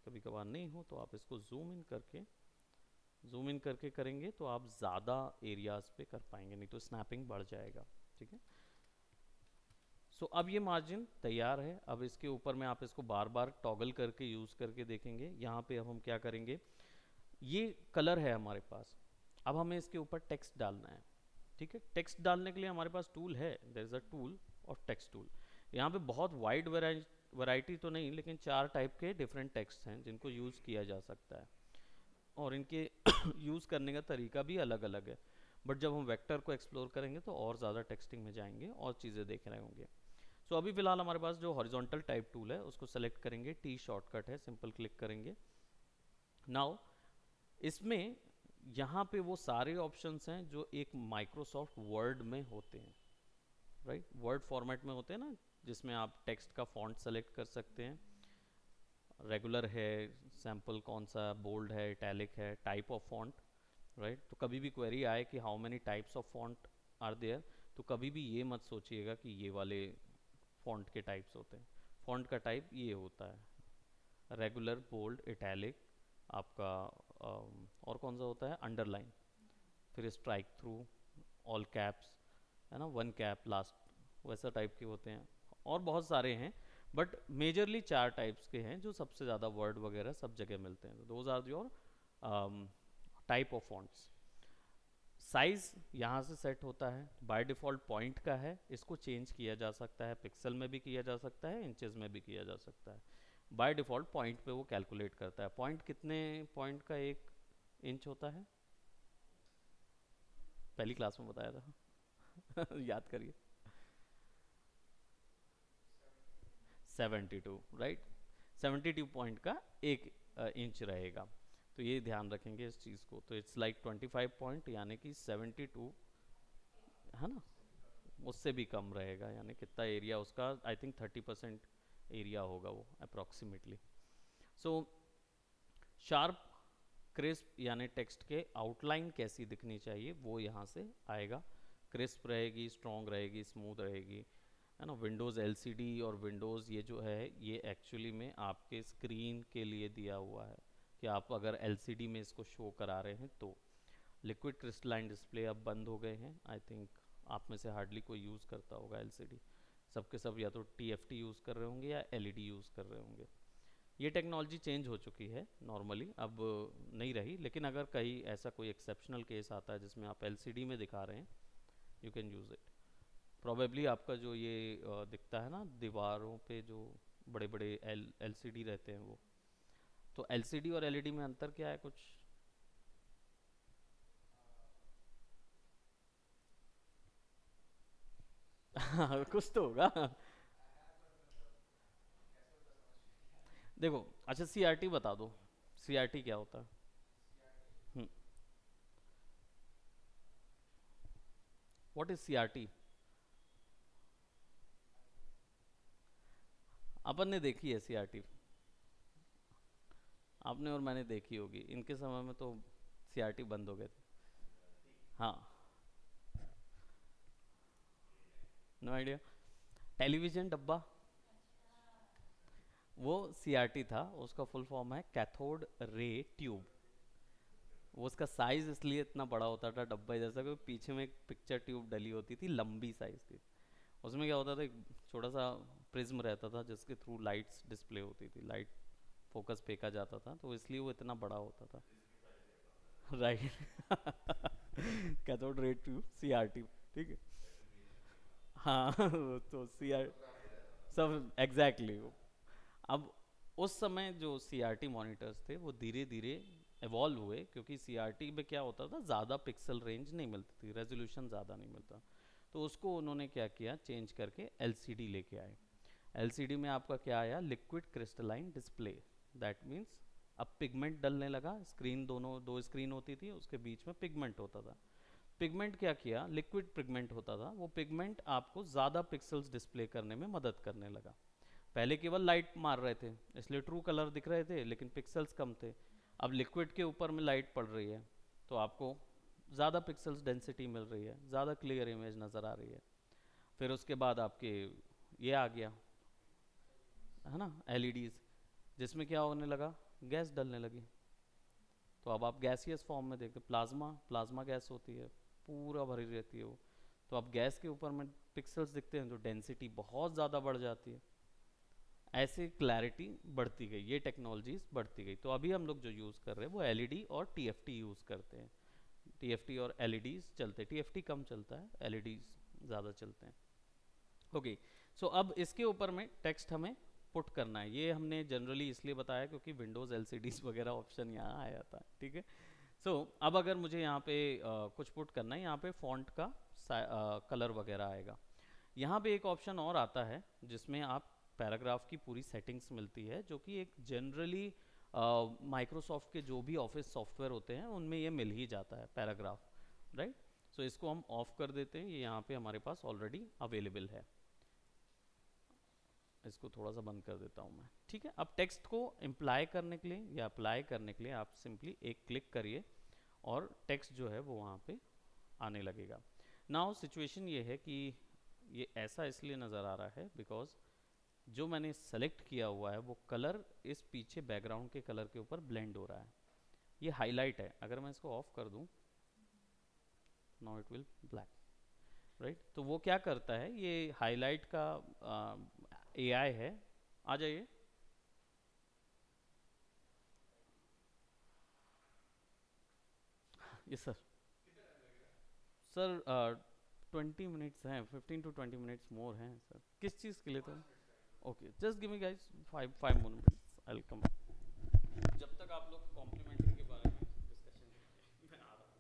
कभी कभार नहीं हो तो आप इसको जूम इन करके करेंगे तो आप ज़्यादा एरियाज पे कर पाएंगे, नहीं तो स्नैपिंग बढ़ जाएगा, ठीक है। सो अब ये मार्जिन तैयार है। अब इसके ऊपर में आप इसको बार बार टॉगल करके यूज़ करके देखेंगे। यहाँ पे अब हम क्या करेंगे, ये कलर है हमारे पास, अब हमें इसके ऊपर टेक्स्ट डालना है, ठीक है। टेक्स्ट डालने के लिए हमारे पास टूल है, there is a tool of text tool. यहाँ पे बहुत वाइड वैरायटी तो नहीं, लेकिन 4 टाइप के डिफरेंट टेक्स्ट हैं जिनको यूज़ किया जा सकता है, और इनके यूज़ करने का तरीका भी अलग अलग है। बट जब हम वेक्टर को एक्सप्लोर करेंगे तो और ज़्यादा टेक्सटिंग में जाएंगे और चीज़ें देख रहे होंगे। सो अभी फिलहाल हमारे पास जो हॉरिजॉन्टल टाइप टूल है उसको सेलेक्ट करेंगे, टी शॉर्टकट है, सिंपल क्लिक करेंगे। नाउ इसमें यहाँ पे वो सारे ऑप्शंस हैं जो एक माइक्रोसॉफ्ट वर्ड में होते हैं, राइट। वर्ड फॉर्मेट में होते हैं ना, जिसमें आप टेक्स्ट का फॉन्ट सेलेक्ट कर सकते हैं, रेगुलर है, सैम्पल कौन सा, बोल्ड है, इटैलिक है, टाइप ऑफ फॉन्ट, राइट। तो कभी भी क्वेरी आए कि how many types of font are there, तो कभी भी ये मत सोचिएगा कि ये वाले फॉन्ट के टाइप्स होते हैं। फॉन्ट का टाइप ये होता है, रेगुलर, बोल्ड, इटैलिक, आपका और कौन सा होता है, अंडरलाइन, फिर स्ट्राइक थ्रू, ऑल कैप्स, है ना, वन कैप लास्ट, वैसा टाइप के होते हैं। और बहुत सारे हैं, बट मेजरली 4 टाइप्स के हैं जो सबसे ज़्यादा वर्ड वगैरह सब जगह मिलते हैं। Those are your type of fonts. Size यहाँ से सेट होता है, बाय डिफ़ॉल्ट पॉइंट का है, इसको चेंज किया जा सकता है, पिक्सल में भी किया जा सकता है, इंचेस में भी किया जा सकता है। बाय डिफ़ॉल्ट पॉइंट पे वो कैलकुलेट करता है। पॉइंट कितने पॉइंट का 1 इंच होता है, पहली क्लास में बताया था याद करिए, 72, राइट। 72 पॉइंट का 1 इंच रहेगा। तो ये ध्यान रखेंगे इस चीज़ को। तो इट्स लाइक 25 पॉइंट, यानी कि 72, है ना, उससे भी कम रहेगा, यानी कितना एरिया उसका, आई थिंक 30% एरिया होगा वो अप्रॉक्सीमेटली। सो शार्प, क्रिस्प, यानी टेक्स्ट के आउटलाइन कैसी दिखनी चाहिए वो यहाँ से आएगा। क्रिस्प रहेगी, स्ट्रॉन्ग रहेगी, स्मूथ रहेगी, है ना। विंडोज़ एलसीडी और विंडोज़ ये जो है ये एक्चुअली में आपके स्क्रीन के लिए दिया हुआ है कि आप अगर एलसीडी में इसको शो करा रहे हैं तो। लिक्विड क्रिस्टलाइन डिस्प्ले अब बंद हो गए हैं, आई थिंक आप में से हार्डली कोई यूज़ करता होगा एलसीडी। सबके सब या तो TFT यूज़ कर रहे होंगे या LED यूज़ कर रहे होंगे। ये टेक्नोलॉजी चेंज हो चुकी है नॉर्मली, अब नहीं रही, लेकिन अगर कहीं ऐसा कोई एक्सेप्शनल केस आता है जिसमें आप LCD में दिखा रहे हैं, you can use it. Probably आपका जो ये दिखता है ना दीवारों पे जो बड़े बड़े LCD रहते हैं वो, तो LCD और LED में अंतर क्या है कुछ? कुछ तो होगा। देखो, अच्छा CRT बता दो, CRT क्या होता है? हम्म, व्हाट इज CRT? अपन ने देखी है CRT, आपने और मैंने देखी होगी, इनके समय में तो CRT बंद हो गए थे। हाँ, नो आइडिया। टेलीविजन डब्बा, वो CRT था, उसका फुल फॉर्म है कैथोड रे ट्यूब। वो उसका साइज इसलिए इतना बड़ा होता था डब्बे जैसा कि पीछे में एक पिक्चर ट्यूब डली होती थी लंबी साइज की। उसमें क्या होता था, एक छोटा सा प्रिज्म रहता था जिसके थ्रू लाइट्स डिस्प्ले होती थी, लाइट फोकस फेंका जाता था, तो इसलिए वो इतना बड़ा होता था। Right. Cathode ray tube CRT, ठीक है। हाँ तो CR सब एग्जैक्टली exactly। अब उस समय जो CRT मॉनिटर्स थे वो धीरे धीरे एवॉल्व हुए, क्योंकि CRT में क्या होता था, ज़्यादा पिक्सल रेंज नहीं मिलती थी, रेजोल्यूशन ज़्यादा नहीं मिलता, तो उसको उन्होंने क्या किया, चेंज करके LCD लेके आए। LCD में आपका क्या आया, liquid crystalline display. That means अब पिगमेंट डलने लगा, स्क्रीन दोनों दो स्क्रीन होती थी, उसके बीच में पिगमेंट होता था। पिगमेंट क्या किया, लिक्विड पिगमेंट होता था, वो पिगमेंट आपको ज़्यादा पिक्सल्स डिस्प्ले करने में मदद करने लगा। पहले केवल लाइट मार रहे थे इसलिए ट्रू कलर दिख रहे थे लेकिन पिक्सल्स कम थे। अब लिक्विड के ऊपर में लाइट पड़ रही है तो आपको ज़्यादा पिक्सल्स डेंसिटी मिल रही है, ज़्यादा क्लियर इमेज नज़र आ रही है। फिर उसके बाद आपके ये आ गया है ना LEDs, जिसमें क्या होने लगा, गैस डलने लगी। तो अब आप गैसियस फॉर्म में देखते, प्लाज्मा प्लाज्मा गैस होती है, पूरा भरी रहती है वो। तो अब गैस के ऊपर में पिक्सल्स दिखते हैं तो डेंसिटी बहुत ज़्यादा बढ़ जाती है, ऐसे क्लैरिटी बढ़ती गई, ये टेक्नोलॉजीज बढ़ती गई। तो अभी हम लोग जो यूज़ कर रहे हैं वो LED और TFT यूज़ करते हैं। TFT और LEDs चलते हैं, TFT कम चलता है, LEDs ज़्यादा चलते हैं। ओके, सो अब इसके ऊपर में टेक्स्ट हमें पुट करना है, ये हमने जनरली इसलिए बताया क्योंकि विंडोज़ LCDs वगैरह ऑप्शन यहाँ आया था, ठीक है। सो अब अगर मुझे यहाँ पे कुछ पुट करना है, यहाँ पे फॉन्ट का कलर वगैरह आएगा। यहाँ पे एक ऑप्शन और आता है जिसमें आप पैराग्राफ की पूरी सेटिंग्स मिलती है, जो कि एक जनरली माइक्रोसॉफ्ट के जो भी ऑफिस सॉफ्टवेयर होते हैं उनमें ये मिल ही जाता है पैराग्राफ, राइट। सो इसको हम ऑफ कर देते हैं, ये यहाँ पे हमारे पास ऑलरेडी अवेलेबल है। इसको थोड़ा सा बंद कर देता हूँ मैं, ठीक है। अब टेक्स्ट को इम्प्लाई करने के लिए या अप्लाई करने के लिए आप सिंपली एक क्लिक करिए और टेक्स्ट जो है वो वहाँ पे आने लगेगा। नाउ सिचुएशन ये है कि ये ऐसा इसलिए नज़र आ रहा है बिकॉज जो मैंने सेलेक्ट किया हुआ है वो कलर इस पीछे बैकग्राउंड के कलर के ऊपर ब्लेंड हो रहा है। ये हाईलाइट है, अगर मैं इसको ऑफ कर दूं, now it will black, right. तो वो क्या करता है, ये हाईलाइट का AI है। आ जाइए। Yes sir. सर 20 मिनट्स हैं, 15 to 20 मिनट्स मोर हैं सर। किस चीज़ के लिए तो? Okay, just give me guys 5 more minutes, I will come. जब तक आप लोग कॉम्प्लीमेंट्री के बारे में डिस्कशन करेंगे मैं आ रहा हूँ।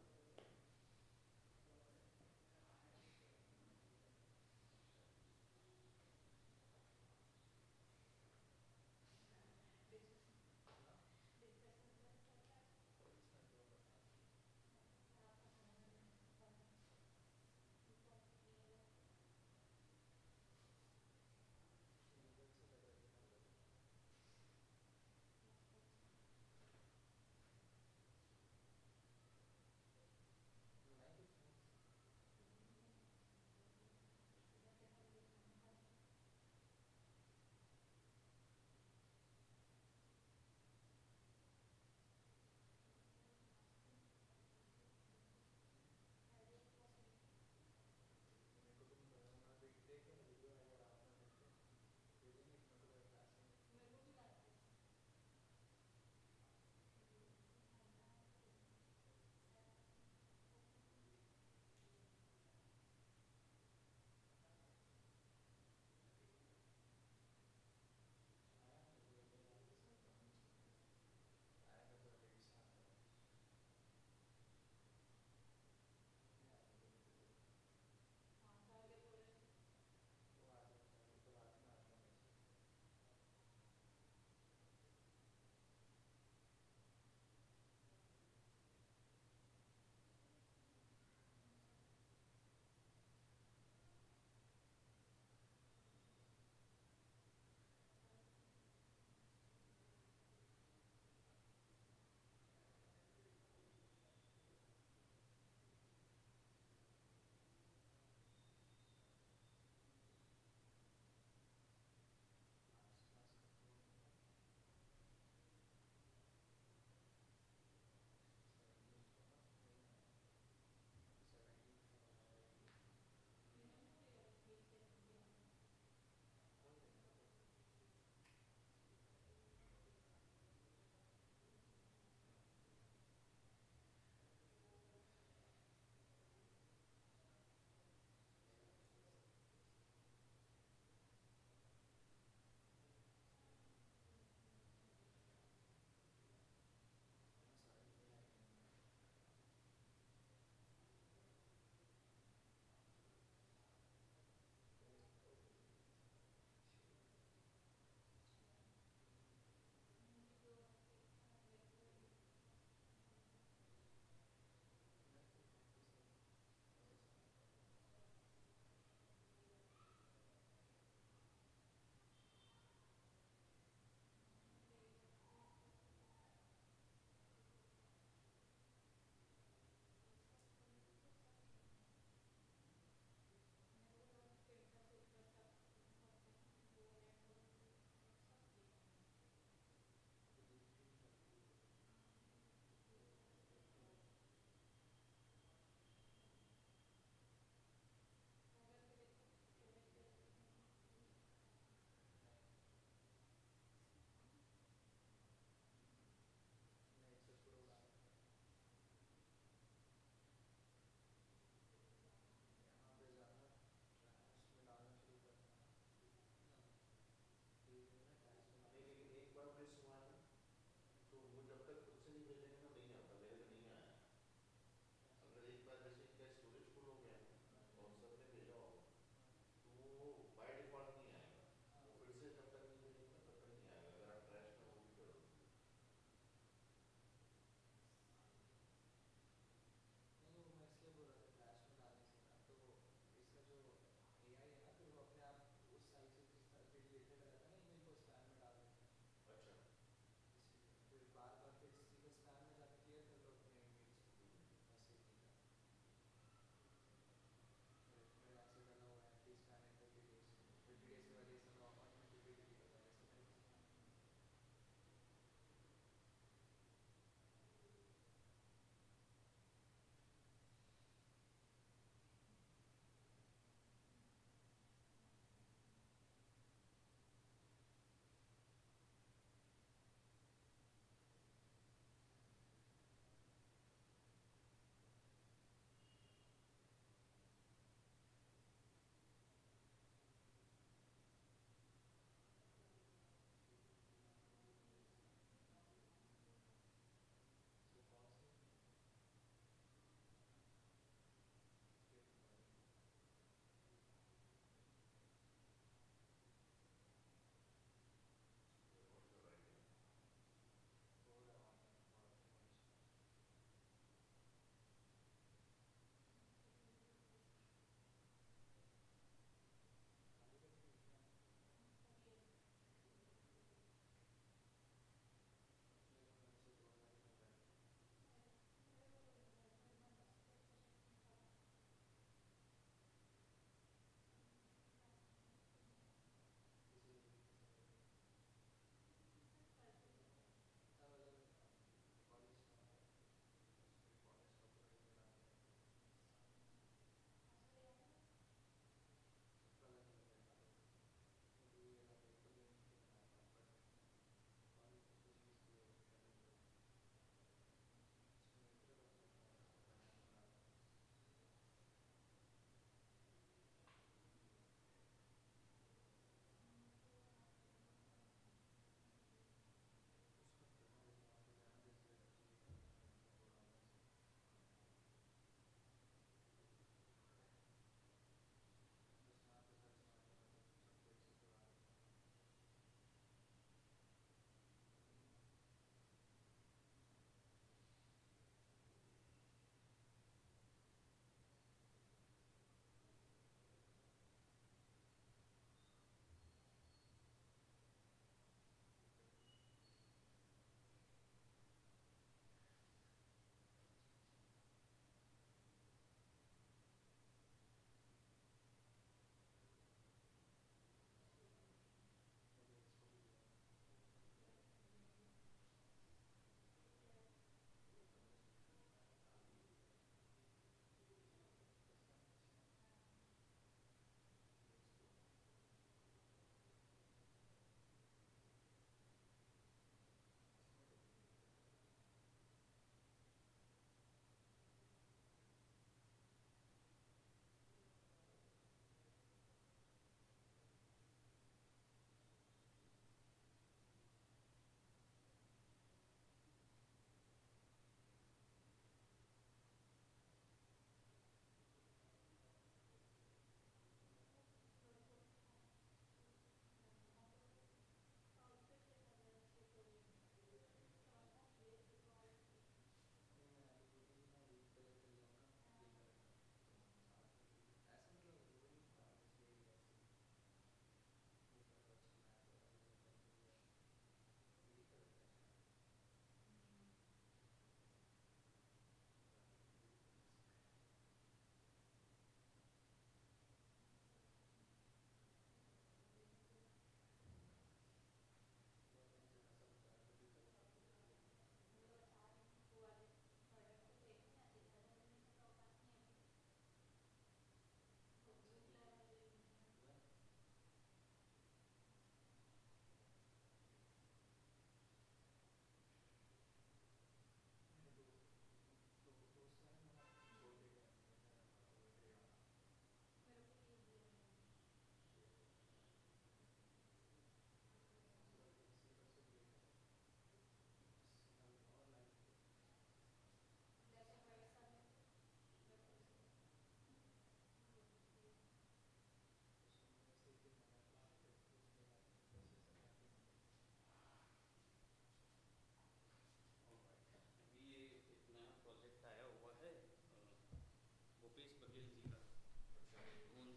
उनका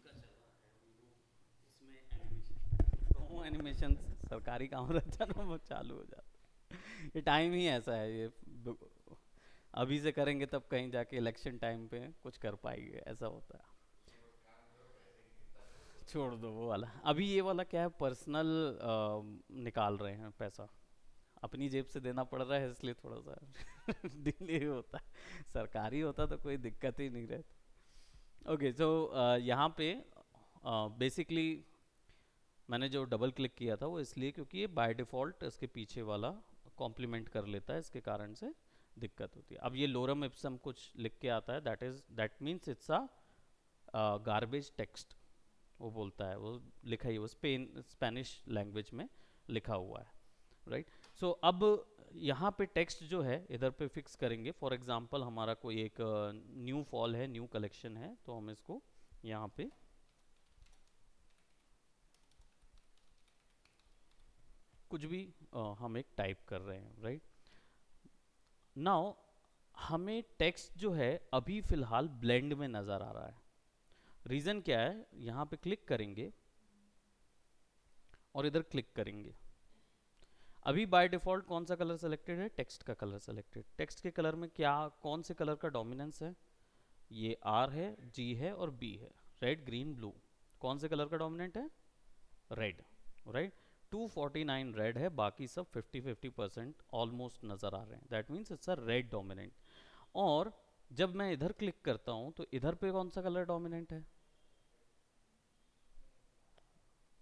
चल रहा है उनको उसमें एनिमेशन प्रोमो एनिमेशन सरकारी काम रहता है ना वो चालू हो जाता है। ये टाइम ही ऐसा है ये अभी से करेंगे तब कहीं जाके इलेक्शन टाइम पे कुछ कर पाएंगे ऐसा होता है। छोड़ दो वो वाला अभी ये वाला क्या है पर्सनल निकाल रहे हैं पैसा अपनी जेब से देना पड़ रहा है इसलिए थोड़ा सा डिले होता है सरकारी होता तो कोई दिक्कत ही नहीं रहती। ओके सो यहाँ पे बेसिकली मैंने जो डबल क्लिक किया था वो इसलिए क्योंकि ये बाय डिफ़ॉल्ट इसके पीछे वाला कॉम्प्लीमेंट कर लेता है इसके कारण से दिक्कत होती है। अब ये लोरम इप्सम कुछ लिख के आता है that means it's a garbage text वो बोलता है वो लिखा ही वो स्पेनिश लैंग्वेज में लिखा हुआ है राइट। सो अब यहाँ पे टेक्स्ट जो है इधर पे फिक्स करेंगे फॉर एग्जांपल हमारा कोई एक न्यू फॉल है न्यू कलेक्शन है तो हम इसको यहाँ पे कुछ भी हम एक टाइप कर रहे हैं राइट। नाउ हमें टेक्स्ट जो है अभी फिलहाल ब्लेंड में नज़र आ रहा है। रीज़न क्या है यहाँ पे क्लिक करेंगे और इधर क्लिक करेंगे अभी बाय डिफ़ॉल्ट कौन सा कलर सेलेक्टेड है टेक्स्ट का कलर सेलेक्टेड टेक्स्ट के कलर में क्या कौन से कलर का डोमिनेंस है ये आर है जी है और बी है रेड ग्रीन ब्लू कौन से कलर का डोमिनेंट है रेड राइट 249 रेड है बाकी सब 50-50% ऑलमोस्ट नज़र आ रहे हैं that means it's a red dominant. और जब मैं इधर क्लिक करता हूं तो इधर पे कौन सा कलर डोमिनेंट है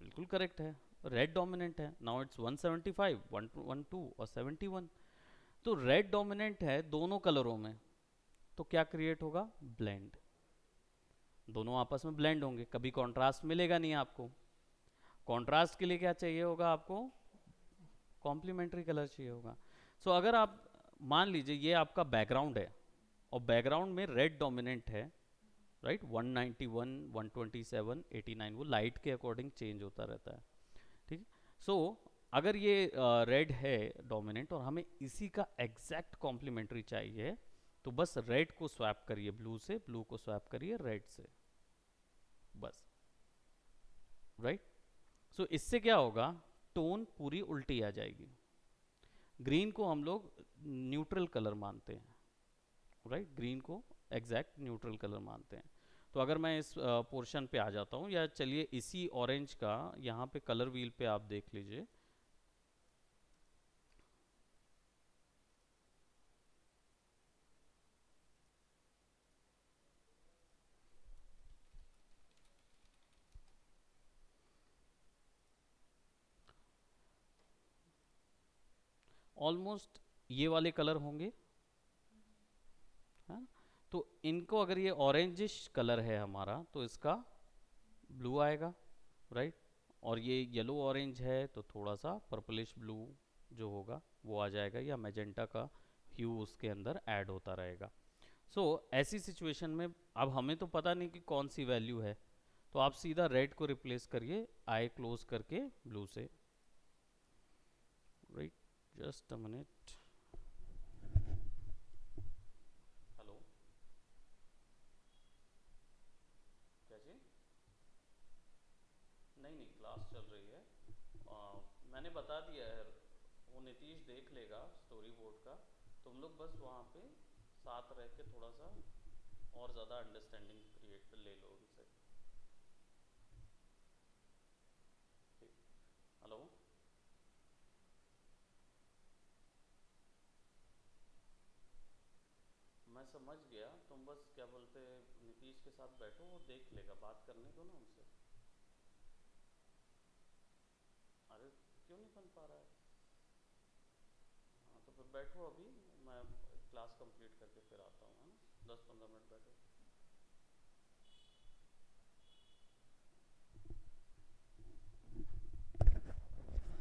बिल्कुल करेक्ट है रेड डोमिनेंट है नाउ इट्स 175 112 और 71 तो रेड डोमिनेंट है दोनों कलरों में तो क्या क्रिएट होगा ब्लेंड दोनों आपस में ब्लेंड होंगे कभी कॉन्ट्रास्ट मिलेगा नहीं आपको कॉन्ट्रास्ट के लिए क्या चाहिए होगा आपको कॉम्प्लीमेंट्री कलर चाहिए होगा। सो अगर आप मान लीजिए ये आपका बैकग्राउंड है और बैकग्राउंड में रेड डोमिनेंट है राइट 191 127 89 वो लाइट के अकॉर्डिंग चेंज होता रहता है ठीक है। सो अगर ये रेड है डोमिनेंट और हमें इसी का एग्जैक्ट कॉम्प्लीमेंट्री चाहिए तो बस रेड को स्वैप करिए ब्लू से ब्लू को स्वैप करिए रेड से बस राइट। सो इससे क्या होगा टोन पूरी उल्टी आ जाएगी। ग्रीन को हम लोग न्यूट्रल कलर मानते हैं राइट ग्रीन को एग्जैक्ट न्यूट्रल कलर मानते हैं। तो अगर मैं इस पोर्शन पे आ जाता हूँ या चलिए इसी ऑरेंज का यहाँ पे कलर व्हील पे आप देख लीजिए ऑलमोस्ट ये वाले कलर होंगे है। तो इनको अगर ये ऑरेंजिश कलर है हमारा तो इसका ब्लू आएगा राइट और ये येलो ऑरेंज है तो थोड़ा सा पर्पलिश ब्लू जो होगा वो आ जाएगा या मैजेंटा का ह्यू उसके अंदर ऐड होता रहेगा। सो ऐसी सिचुएशन में अब हमें तो पता नहीं कि कौन सी वैल्यू है तो आप सीधा रेड को रिप्लेस करिए आई क्लोज करके ब्लू से right just a minute. Hello क्या जी नहीं नहीं क्लास चल रही है मैंने बता दिया है वो नीतीश देख लेगा स्टोरी बोर्ड का तुम लोग बस वहाँ पे साथ रह के थोड़ा सा और ज़्यादा अंडरस्टैंडिंग क्रिएट ले लो उनसे ठीक। हेलो मैं समझ गया तुम बस क्या बोलते नीतीश के साथ बैठो वो देख लेगा बात करने दो ना उनसे। अरे क्यों नहीं बन पा रहा है हाँ तो फिर बैठो अभी मैं क्लास कंप्लीट करके फिर आता हूँ है ना 10-15 मिनट बैठो।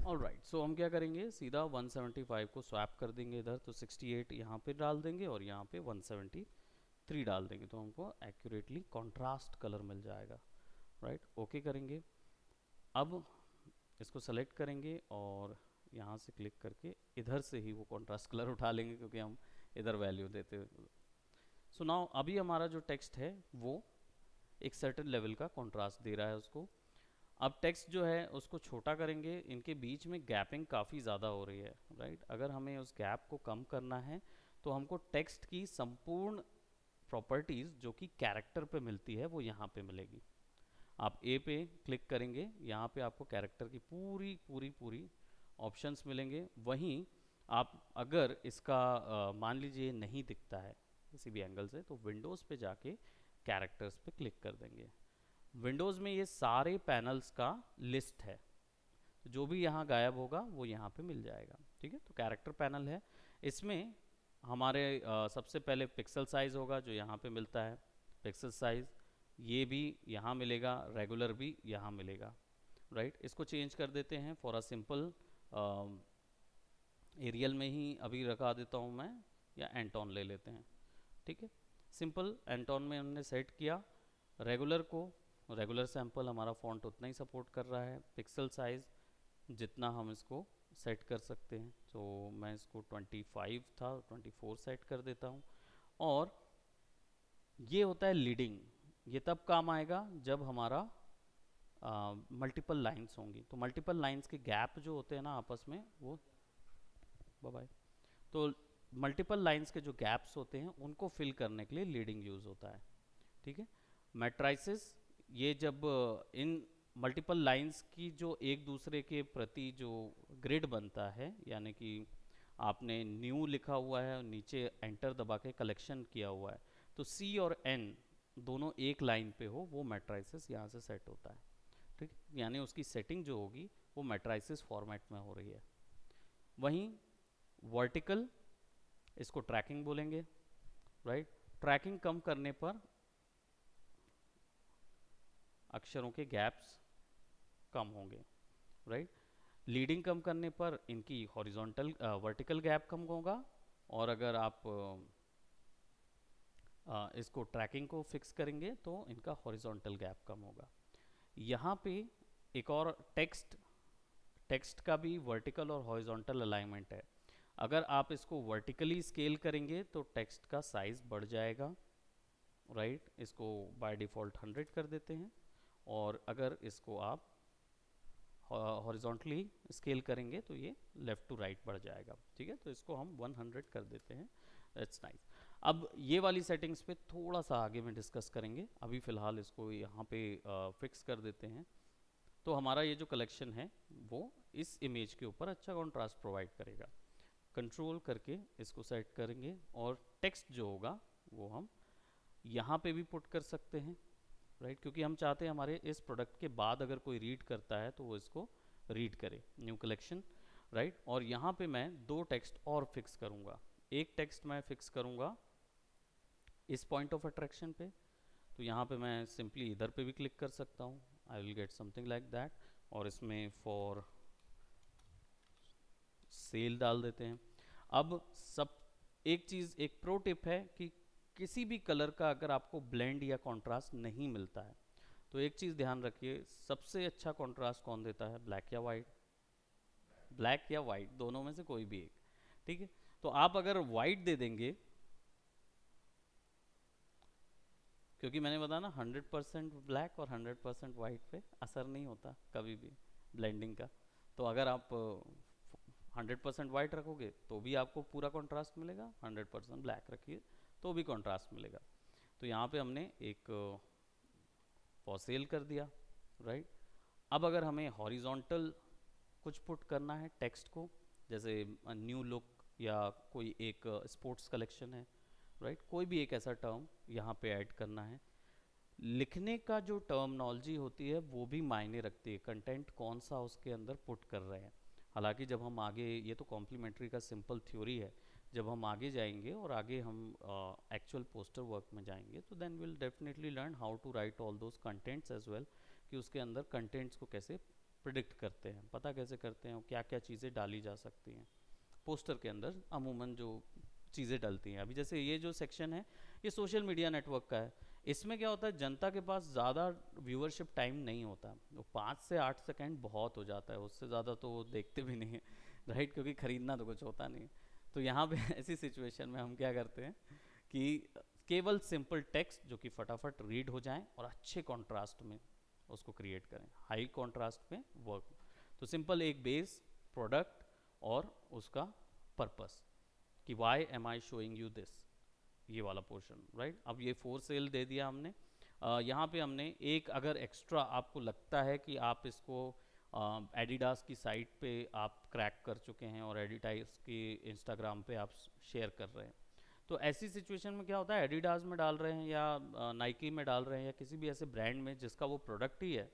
ऑल राइट सो हम क्या करेंगे सीधा 175 को स्वैप कर देंगे इधर तो 68 यहाँ पे डाल देंगे और यहाँ पे 173 डाल देंगे तो हमको एक्यूरेटली कॉन्ट्रास्ट कलर मिल जाएगा राइट ओके करेंगे। अब इसको सेलेक्ट करेंगे और यहाँ से क्लिक करके इधर से ही वो कॉन्ट्रास्ट कलर उठा लेंगे क्योंकि हम इधर वैल्यू देते हुए। सो नाउ अभी हमारा जो टेक्स्ट है वो एक सर्टेन लेवल का कॉन्ट्रास्ट दे रहा है उसको। अब टेक्स्ट जो है उसको छोटा करेंगे, इनके बीच में गैपिंग काफ़ी ज़्यादा हो रही है, राइट। अगर हमें उस गैप को कम करना है तो हमको टेक्स्ट की संपूर्ण प्रॉपर्टीज़ जो कि कैरेक्टर पे मिलती है वो यहाँ पे मिलेगी। आप ए पे क्लिक करेंगे, यहाँ पे आपको कैरेक्टर की पूरी पूरी पूरी ऑप्शंस मिलेंगे। वहीं आप अगर इसका मान लीजिए नहीं दिखता है किसी भी एंगल से, तो विंडोज़ पे जाके कैरेक्टर्स पे क्लिक कर देंगे। विंडोज़ में ये सारे पैनल्स का लिस्ट है, तो जो भी यहाँ गायब होगा वो यहाँ पे मिल जाएगा, ठीक है। तो कैरेक्टर पैनल है, इसमें हमारे सबसे पहले पिक्सल साइज़ होगा जो यहाँ पे मिलता है, पिक्सल साइज़ ये भी यहाँ मिलेगा, रेगुलर भी यहाँ मिलेगा, राइट। इसको चेंज कर देते हैं फॉर अ सिंपल एरियल में ही अभी रखा देता हूँ मैं, या एंटोन ले लेते हैं, ठीक है। सिंपल एंटोन में हमने सेट किया। रेगुलर को, रेगुलर सैंपल हमारा फ़ॉन्ट उतना ही सपोर्ट कर रहा है, पिक्सल साइज़ जितना हम इसको सेट कर सकते हैं, तो मैं इसको 25 था 24 सेट कर देता हूँ। और ये होता है लीडिंग, ये तब काम आएगा जब हमारा मल्टीपल लाइंस होंगी। तो मल्टीपल लाइंस के गैप जो होते हैं ना आपस में, वो बाय बाय, तो मल्टीपल लाइंस के जो गैप्स होते हैं उनको फिल करने के लिए लीडिंग यूज़ होता है, ठीक है। मैट्राइसिस, ये जब इन मल्टीपल लाइंस की जो एक दूसरे के प्रति जो ग्रिड बनता है, यानी कि आपने न्यू लिखा हुआ है और नीचे एंटर दबा के कलेक्शन किया हुआ है, तो सी और एन दोनों एक लाइन पे हो, वो मैट्राइसिस यहाँ से सेट होता है, ठीक है। यानी उसकी सेटिंग जो होगी वो मैट्राइसिस फॉर्मेट में हो रही है। वहीं वर्टिकल, इसको ट्रैकिंग बोलेंगे, राइट। ट्रैकिंग कम करने पर अक्षरों के गैप्स कम होंगे, राइट। लीडिंग कम करने पर इनकी हॉरिजॉन्टल वर्टिकल गैप कम होगा, और अगर आप इसको ट्रैकिंग को फिक्स करेंगे तो इनका हॉरिजॉन्टल गैप कम होगा। यहाँ पे एक और टेक्स्ट, टेक्स्ट का भी वर्टिकल और हॉरिजॉन्टल अलाइनमेंट है। अगर आप इसको वर्टिकली स्केल करेंगे तो टेक्स्ट का साइज़ बढ़ जाएगा, राइट। इसको बाय डिफ़ॉल्ट 100 कर देते हैं, और अगर इसको आप हॉरिजॉन्टली स्केल करेंगे तो ये लेफ़्ट टू राइट बढ़ जाएगा, ठीक है। तो इसको हम 100 कर देते हैं, दैट्स नाइस। अब ये वाली सेटिंग्स पे थोड़ा सा आगे में डिस्कस करेंगे, अभी फ़िलहाल इसको यहाँ पे फिक्स कर देते हैं। तो हमारा ये जो कलेक्शन है वो इस इमेज के ऊपर अच्छा कॉन्ट्रास्ट प्रोवाइड करेगा। कंट्रोल करके इसको सेट करेंगे, और टेक्स्ट जो होगा वो हम यहाँ पे भी पुट कर सकते हैं, राइट, क्योंकि हम चाहते हैं हमारे इस प्रोडक्ट के बाद अगर कोई रीड करता है तो वो इसको रीड करे। New collection, right. और यहाँ पे मैं दो टेक्स्ट और फिक्स करूँगा। एक टेक्स्ट मैं फिक्स करूँगा इस पॉइंट ऑफ अट्रैक्शन पे, तो यहाँ पे मैं सिंपली इधर पे भी क्लिक कर सकता हूँ, I will get something like that, और इसमें फॉर सेल डाल देते हैं। अब सब एक चीज़, एक प्रो टिप है कि किसी भी कलर का अगर आपको ब्लेंड या कॉन्ट्रास्ट नहीं मिलता है तो एक चीज़ ध्यान रखिए, सबसे अच्छा कॉन्ट्रास्ट कौन देता है, ब्लैक या वाइट। ब्लैक या वाइट दोनों में से कोई भी एक, ठीक है। तो आप अगर वाइट दे देंगे, क्योंकि मैंने बताया ना 100% ब्लैक और 100% वाइट पे असर नहीं होता कभी भी ब्लेंडिंग का। तो अगर आप 100% वाइट रखोगे तो भी आपको पूरा कॉन्ट्रास्ट मिलेगा, 100% ब्लैक रखिए तो भी कॉन्ट्रास्ट मिलेगा। तो यहाँ पे हमने एक फॉर सेल कर दिया, राइट। अब अगर हमें हॉरिजॉन्टल कुछ पुट करना है टेक्स्ट को, जैसे न्यू लुक या कोई एक स्पोर्ट्स कलेक्शन है, राइट, कोई भी एक ऐसा टर्म यहाँ पे ऐड करना है। लिखने का जो टर्मिनोलॉजी होती है वो भी मायने रखती है, कंटेंट कौन सा उसके अंदर पुट कर रहे हैं। हालांकि जब हम आगे, ये तो कॉम्प्लीमेंट्री का सिंपल थ्योरी है, जब हम आगे जाएंगे और आगे हम एक्चुअल पोस्टर वर्क में जाएंगे तो then will definitely learn how to write all those contents as well, कि उसके अंदर कंटेंट्स को कैसे प्रिडिक्ट करते हैं, पता कैसे करते हैं, और क्या क्या चीज़ें डाली जा सकती हैं पोस्टर के अंदर, अमूमन जो चीज़ें डलती हैं। अभी जैसे ये जो सेक्शन है ये सोशल मीडिया नेटवर्क का है, इसमें क्या होता है, जनता के पास ज़्यादा व्यूअरशिप टाइम नहीं होता, वो 5 से 8 सेकंड बहुत हो जाता है, उससे ज़्यादा तो वो देखते भी नहीं है, राइट, क्योंकि ख़रीदना तो कुछ होता नहीं। तो यहाँ पे ऐसी सिचुएशन में हम क्या करते हैं कि केवल सिंपल टेक्स्ट जो कि फटाफट रीड हो जाए और अच्छे कॉन्ट्रास्ट में उसको क्रिएट करें, हाई कॉन्ट्रास्ट में वर्क। तो सिंपल एक बेस, प्रोडक्ट और उसका पर्पस कि why am I showing you this, ये वाला पोर्शन, राइट। अब ये फोर सेल दे दिया हमने। यहाँ पे हमने एक अगर एक्स्ट्रा आपको लगता है कि आप इसको एडिडास की साइट पे आप क्रैक कर चुके हैं और एडिडास की इंस्टाग्राम पे आप शेयर कर रहे हैं, तो ऐसी सिचुएशन में क्या होता है, एडिडास में डाल रहे हैं या नाइकी में डाल रहे हैं या किसी भी ऐसे ब्रांड में जिसका वो प्रोडक्ट ही है,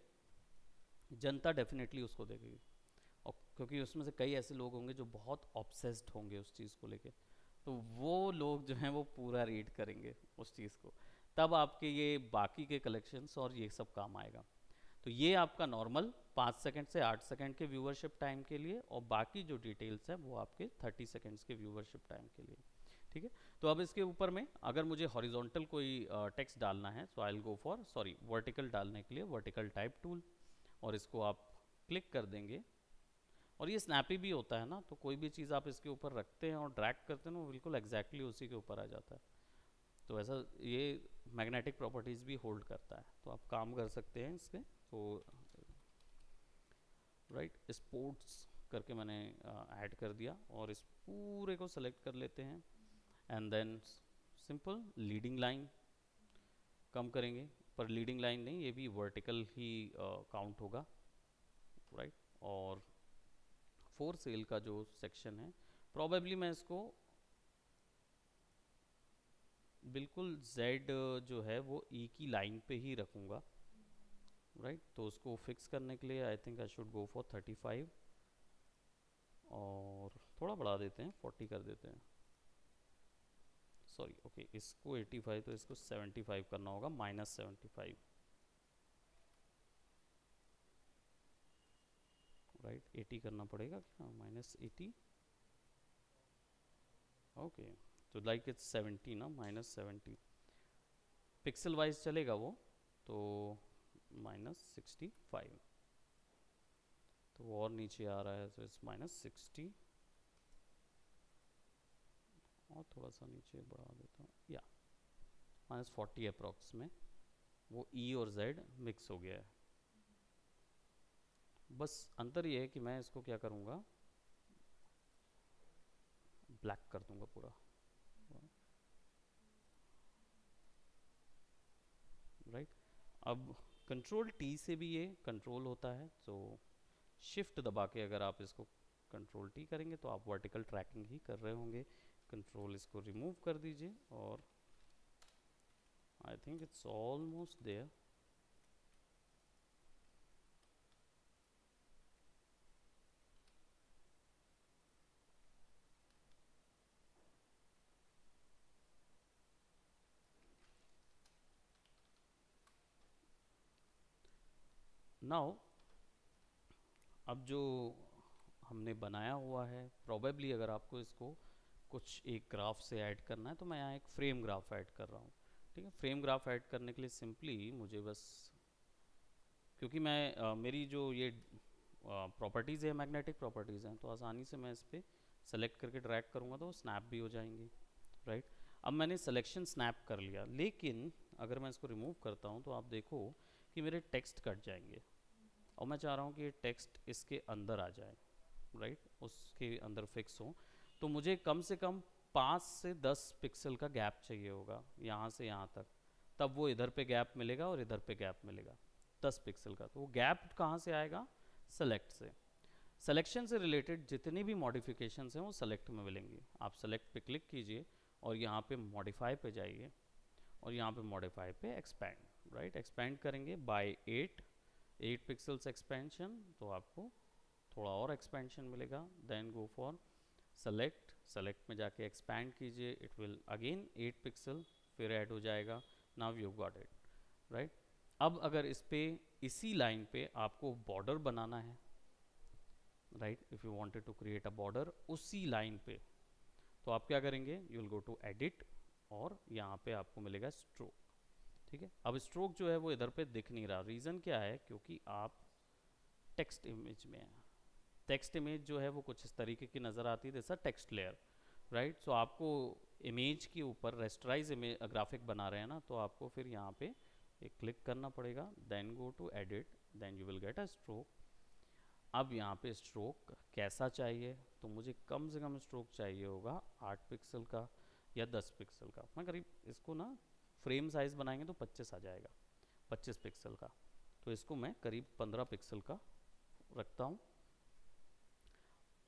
जनता डेफिनेटली उसको देखेगी। और क्योंकि उसमें से कई ऐसे लोग होंगे जो बहुत ऑब्सेस्ड होंगे उस चीज़ को लेके, तो वो लोग जो हैं वो पूरा रीड करेंगे उस चीज़ को, तब आपके ये बाकी के कलेक्शंस और ये सब काम आएगा। तो ये आपका नॉर्मल 5 सेकंड से 8 सेकंड के व्यूवरशिप टाइम के लिए, और बाकी जो डिटेल्स हैं वो आपके 30 सेकंड्स के व्यूवरशिप टाइम के लिए, ठीक है। तो अब इसके ऊपर में अगर मुझे हॉरिजॉन्टल कोई टेक्स्ट डालना है, so I will go for, sorry, vertical डालने के लिए वर्टिकल टाइप टूल, और इसको आप क्लिक कर देंगे। और ये स्नैपी भी होता है ना, तो कोई भी चीज़ आप इसके ऊपर रखते हैं और ड्रैग करते हैं ना, वो बिल्कुल एग्जैक्टली उसी के ऊपर आ जाता है। तो ऐसा ये मैग्नेटिक प्रॉपर्टीज़ भी होल्ड करता है, तो आप काम कर सकते हैं इसके। तो राइट, स्पोर्ट्स करके मैंने ऐड कर दिया, और इस पूरे को सेलेक्ट कर लेते हैं, and then simple leading line कम करेंगे, पर लीडिंग लाइन नहीं, ये भी वर्टिकल ही काउंट होगा, राइट। और फोर सेल का जो सेक्शन है, प्रॉबेबली मैं इसको बिल्कुल Z जो है वो E की लाइन पे ही रखूँगा, राइट। तो उसको फिक्स करने के लिए I think I should go for 35, और थोड़ा बढ़ा देते हैं, 40 कर देते हैं, सॉरी, ओके, इसको 85 तो इसको 75 करना होगा, -75, राइट। 80 करना पड़ेगा क्या, -80, ओके। तो लाइक इट्स 70 ना, -70 पिक्सल वाइज चलेगा वो, तो -65, तो वो और नीचे आ रहा है, तो इट्स -60, और थोड़ा सा नीचे बढ़ा देता हूँ, या -40 अप्रॉक्स में वो E और Z मिक्स हो गया है। बस अंतर ये है कि मैं इसको क्या करूँगा, ब्लैक कर दूंगा पूरा, राइट। अब कंट्रोल T से भी ये कंट्रोल होता है, तो शिफ्ट दबा के अगर आप इसको कंट्रोल T करेंगे तो आप वर्टिकल ट्रैकिंग ही कर रहे होंगे। कंट्रोल इसको रिमूव कर दीजिए, और I think it's almost there. Now अब जो हमने बनाया हुआ है, प्रोबेबली अगर आपको इसको कुछ एक ग्राफ से ऐड करना है, तो मैं यहाँ एक फ्रेम ग्राफ ऐड कर रहा हूँ, ठीक है। फ्रेम ग्राफ ऐड करने के लिए सिंपली मुझे बस, क्योंकि मैं मेरी जो ये प्रॉपर्टीज़ है, मैग्नेटिक प्रॉपर्टीज़ हैं, तो आसानी से मैं इस पर सेलेक्ट करके ड्रैग करूँगा तो स्नैप भी हो जाएंगी, राइट। अब मैंने सिलेक्शन स्नैप कर लिया, लेकिन अगर मैं इसको रिमूव करता हूँ तो आप देखो कि मेरे टेक्स्ट कट जाएंगे, और मैं चाह रहा हूँ कि ये टेक्स्ट इसके अंदर आ जाए, राइट, उसके अंदर फिक्स हो। तो मुझे कम से कम 5 से 10 पिक्सल का गैप चाहिए होगा यहाँ से यहाँ तक, तब वो इधर पे गैप मिलेगा और इधर पे गैप मिलेगा 10 पिक्सल का। तो वो गैप कहाँ से आएगा, सेलेक्ट से। सिलेक्शन से रिलेटेड जितनी भी मॉडिफिकेशंस हैं वो सेलेक्ट में मिलेंगी। आप सेलेक्ट पे क्लिक कीजिए और यहाँ पे मॉडिफाई पे जाइए, और यहाँ पे मॉडिफाई पे एक्सपैंड, राइट, एक्सपैंड करेंगे बाय 8 पिक्सल्स एक्सपेंशन, तो आपको थोड़ा और एक्सपेंशन मिलेगा। देन गो फॉर सेलेक्ट में जाके एक्सपैंड कीजिए, इट विल अगेन 8 पिक्सल फिर ऐड हो जाएगा। Now you got it, right. अब अगर इस पे इसी लाइन पे आपको बॉर्डर बनाना है, right, if you wanted to create a border उसी लाइन पे, तो आप क्या करेंगे, you will go to edit, और यहाँ पे आपको मिलेगा स्ट्रोक, ठीक है। अब स्ट्रोक जो है वो इधर पे दिख नहीं रहा, रीज़न क्या है, क्योंकि आप टेक्स्ट इमेज में हैं। टेक्स्ट इमेज जो है वो कुछ इस तरीके की नज़र आती है, जैसा टेक्स्ट लेयर, राइट। सो आपको इमेज के ऊपर रेस्टराइज इमेज ग्राफिक बना रहे हैं ना, तो आपको फिर यहाँ पे एक क्लिक करना पड़ेगा, then go to edit, then you will get a stroke. अब यहाँ पे स्ट्रोक कैसा चाहिए, तो मुझे कम से कम स्ट्रोक चाहिए होगा 8 पिक्सल का या 10 पिक्सल का। मैं करीब इसको ना फ्रेम साइज बनाएंगे तो 25 आ जाएगा, 25 पिक्सल का, तो इसको मैं करीब 15 पिक्सल का रखता हूँ।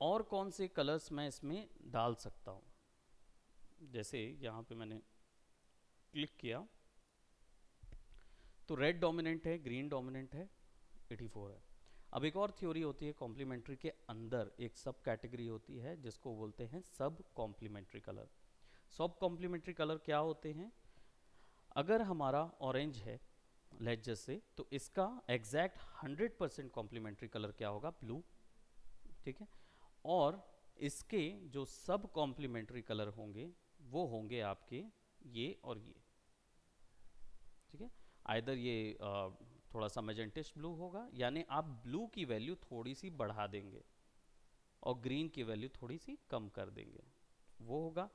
और कौन से कलर्स मैं इसमें डाल सकता हूँ, जैसे यहाँ पे मैंने क्लिक किया तो रेड डोमिनेंट है, ग्रीन डोमिनेंट है, 84 है। अब एक और थ्योरी होती है कॉम्प्लीमेंट्री के अंदर, एक सब कैटेगरी होती है जिसको बोलते हैं सब कॉम्प्लीमेंट्री कलर। सब कॉम्प्लीमेंट्री कलर क्या होते हैं, अगर हमारा ऑरेंज है लेट जैसे, तो इसका एग्जैक्ट 100% कॉम्प्लीमेंट्री कलर क्या होगा, ब्लू, ठीक है। और इसके जो सब कॉम्प्लीमेंट्री कलर होंगे वो होंगे आपके ये और ये, ठीक है। आइदर ये थोड़ा सा मेजेंटिश ब्लू होगा, यानी आप ब्लू की वैल्यू थोड़ी सी बढ़ा देंगे और ग्रीन की वैल्यू थोड़ी सी कम कर देंगे, वो होगा।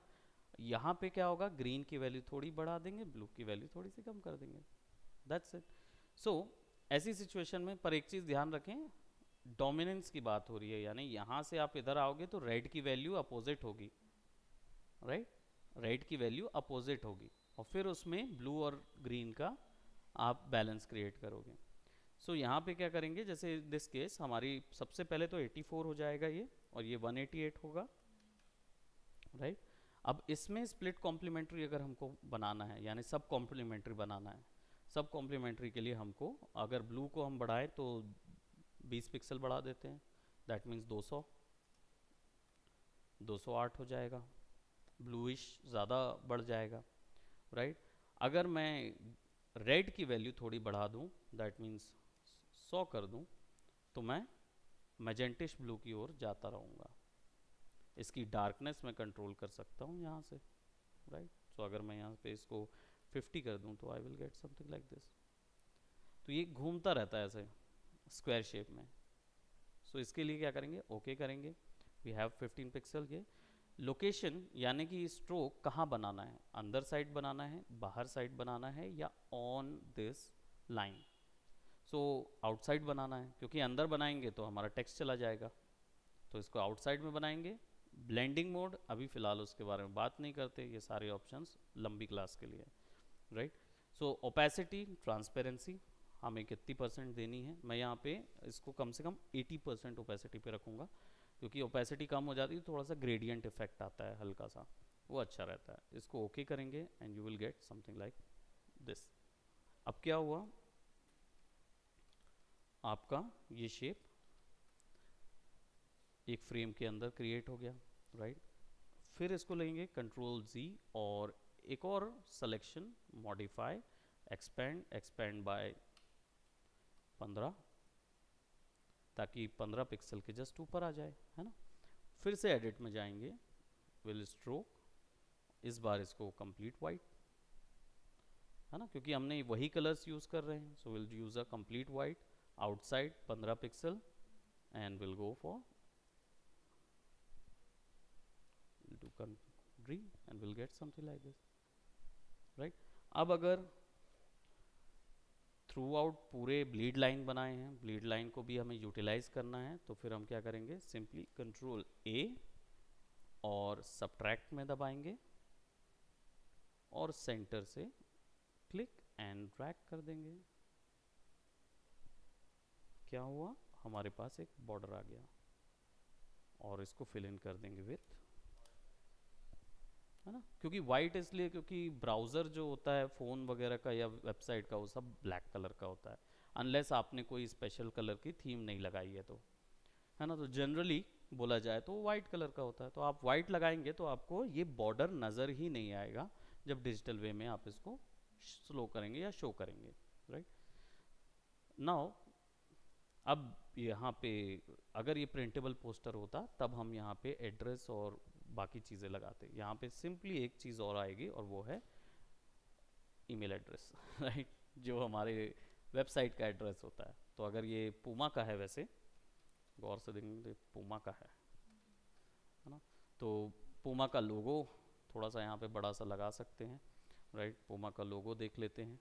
यहाँ पे क्या होगा, ग्रीन की वैल्यू थोड़ी बढ़ा देंगे, ब्लू की वैल्यू थोड़ी सी कम कर देंगे, दैट्स इट। सो ऐसी सिचुएशन में पर एक चीज़ ध्यान रखें, डोमिनेंस की बात हो रही है, यानी यहाँ से आप इधर आओगे तो रेड की वैल्यू अपोजिट होगी, राइट, रेड की वैल्यू अपोजिट होगी, और फिर उसमें ब्लू और ग्रीन का आप बैलेंस क्रिएट करोगे। सो यहाँ पे क्या करेंगे, जैसे दिस केस हमारी सबसे पहले तो 84 हो जाएगा ये, और ये 188 होगा, राइट। अब इसमें स्प्लिट कॉम्प्लीमेंट्री अगर हमको बनाना है, यानी सब कॉम्प्लीमेंट्री बनाना है, सब कॉम्प्लीमेंट्री के लिए हमको अगर ब्लू को हम बढ़ाएं तो 20 पिक्सल बढ़ा देते हैं, दैट मीन्स 200, 208 हो जाएगा, ब्लूइश ज़्यादा बढ़ जाएगा, राइट। अगर मैं रेड की वैल्यू थोड़ी बढ़ा दूं, दैट मीन्स 100 कर दूं, तो मैं मैजेंटिश ब्लू की ओर जाता रहूँगा। इसकी डार्कनेस मैं कंट्रोल कर सकता हूँ यहाँ से, राइट। सो अगर मैं यहाँ पे इसको 50 कर दूँ तो I will get something like this. तो ये घूमता रहता है ऐसे स्क्वायर शेप में। सो इसके लिए क्या करेंगे, ओके करेंगे, वी हैव 15 पिक्सल। ये लोकेशन यानी कि स्ट्रोक कहाँ बनाना है, अंदर साइड बनाना है, बाहर साइड बनाना है, या on this line. So outside बनाना है, क्योंकि अंदर बनाएंगे तो हमारा टेक्स्ट चला जाएगा, तो इसको आउटसाइड में बनाएंगे। ब्लेंडिंग मोड अभी फ़िलहाल उसके बारे में बात नहीं करते, ये सारे ऑप्शंस लंबी क्लास के लिए, राइट। सो ओपेसिटी, ट्रांसपेरेंसी हमें कितनी परसेंट देनी है, मैं यहाँ पे इसको कम से कम 80% ओपेसिटी पे रखूँगा, क्योंकि ओपेसिटी कम हो जाती है तो थोड़ा सा ग्रेडियंट इफेक्ट आता है हल्का सा, वो अच्छा रहता है। इसको ओके करेंगे and you will get something like this. अब क्या हुआ, आपका ये शेप एक फ्रेम के अंदर क्रिएट हो गया, राइट। फिर इसको लेंगे कंट्रोल Z और एक और selection, modify, expand, expand by 15, ताकि 15 पिक्सल के जस्ट ऊपर आ जाए, है ना। फिर से एडिट में जाएंगे, विल स्ट्रोक, इस बार इसको कंप्लीट वाइट, है ना, क्योंकि हमने वही कलर्स यूज़ कर रहे हैं। So will use a complete white, outside 15 pixel, and will go for do country and we'll get something like this, right। अब अगर थ्रू आउट पूरे ब्लीड लाइन बनाए हैं, ब्लीड लाइन को भी हमें यूटिलाइज करना है, तो फिर हम क्या करेंगे, सिंपली कंट्रोल A और सब्ट्रैक्ट में दबाएंगे और सेंटर से क्लिक एंड ड्रैग कर देंगे। क्या हुआ, हमारे पास एक बॉर्डर आ गया, और इसको फिल इन कर देंगे विथ, है ना, क्योंकि वाइट इसलिए क्योंकि ब्राउज़र जो होता है फ़ोन वगैरह का या वेबसाइट का, वो सब ब्लैक कलर का होता है, अनलेस आपने कोई स्पेशल कलर की थीम नहीं लगाई है तो, है ना। तो जनरली बोला जाए तो वाइट कलर का होता है, तो आप वाइट लगाएंगे तो आपको ये बॉर्डर नज़र ही नहीं आएगा जब डिजिटल वे में आप इसको स्लो करेंगे या शो करेंगे, राइट। नाउ अब यहाँ पे अगर ये प्रिंटेबल पोस्टर होता तब हम यहाँ पे एड्रेस और बाकी चीज़ें लगाते, यहाँ पे सिंपली एक चीज़ और आएगी और वो है ईमेल एड्रेस, राइट, जो हमारे वेबसाइट का एड्रेस होता है। तो अगर ये पूमा का है, वैसे गौर से देखेंगे तो पूमा का है ना, तो पूमा का लोगो थोड़ा सा यहाँ पे बड़ा सा लगा सकते हैं, राइट। पूमा का लोगो देख लेते हैं।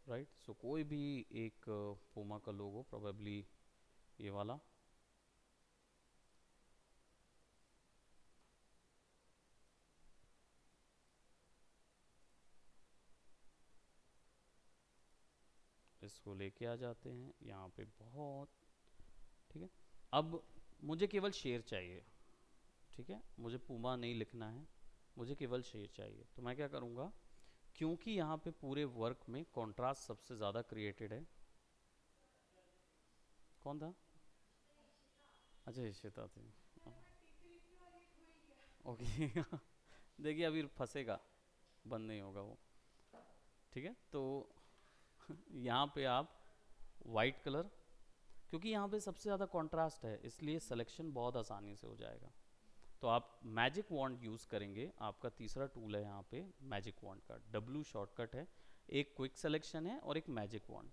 राइट, सो कोई भी एक पूमा का लोगो, प्रोबेबली ये वाला, इसको लेके आ जाते हैं यहाँ पे बहुत, ठीक है। अब मुझे केवल शेर चाहिए, ठीक है, मुझे पूमा नहीं लिखना है, मुझे केवल शेर चाहिए। तो मैं क्या करूँगा, क्योंकि यहाँ पे पूरे वर्क में कॉन्ट्रास्ट सबसे ज़्यादा क्रिएटेड है, कौन था? अच्छा इशिता थी, ओके। देखिए अभी फंसेगा, बंद नहीं होगा वो, ठीक है। तो यहाँ पे आप वाइट कलर, क्योंकि यहाँ पे सबसे ज़्यादा कॉन्ट्रास्ट है इसलिए सिलेक्शन बहुत आसानी से हो जाएगा। तो आप मैजिक वॉन्ड यूज़ करेंगे, आपका तीसरा टूल है यहाँ पे मैजिक वॉन्ड का, W शॉर्टकट है, एक क्विक सिलेक्शन है और एक magic wand.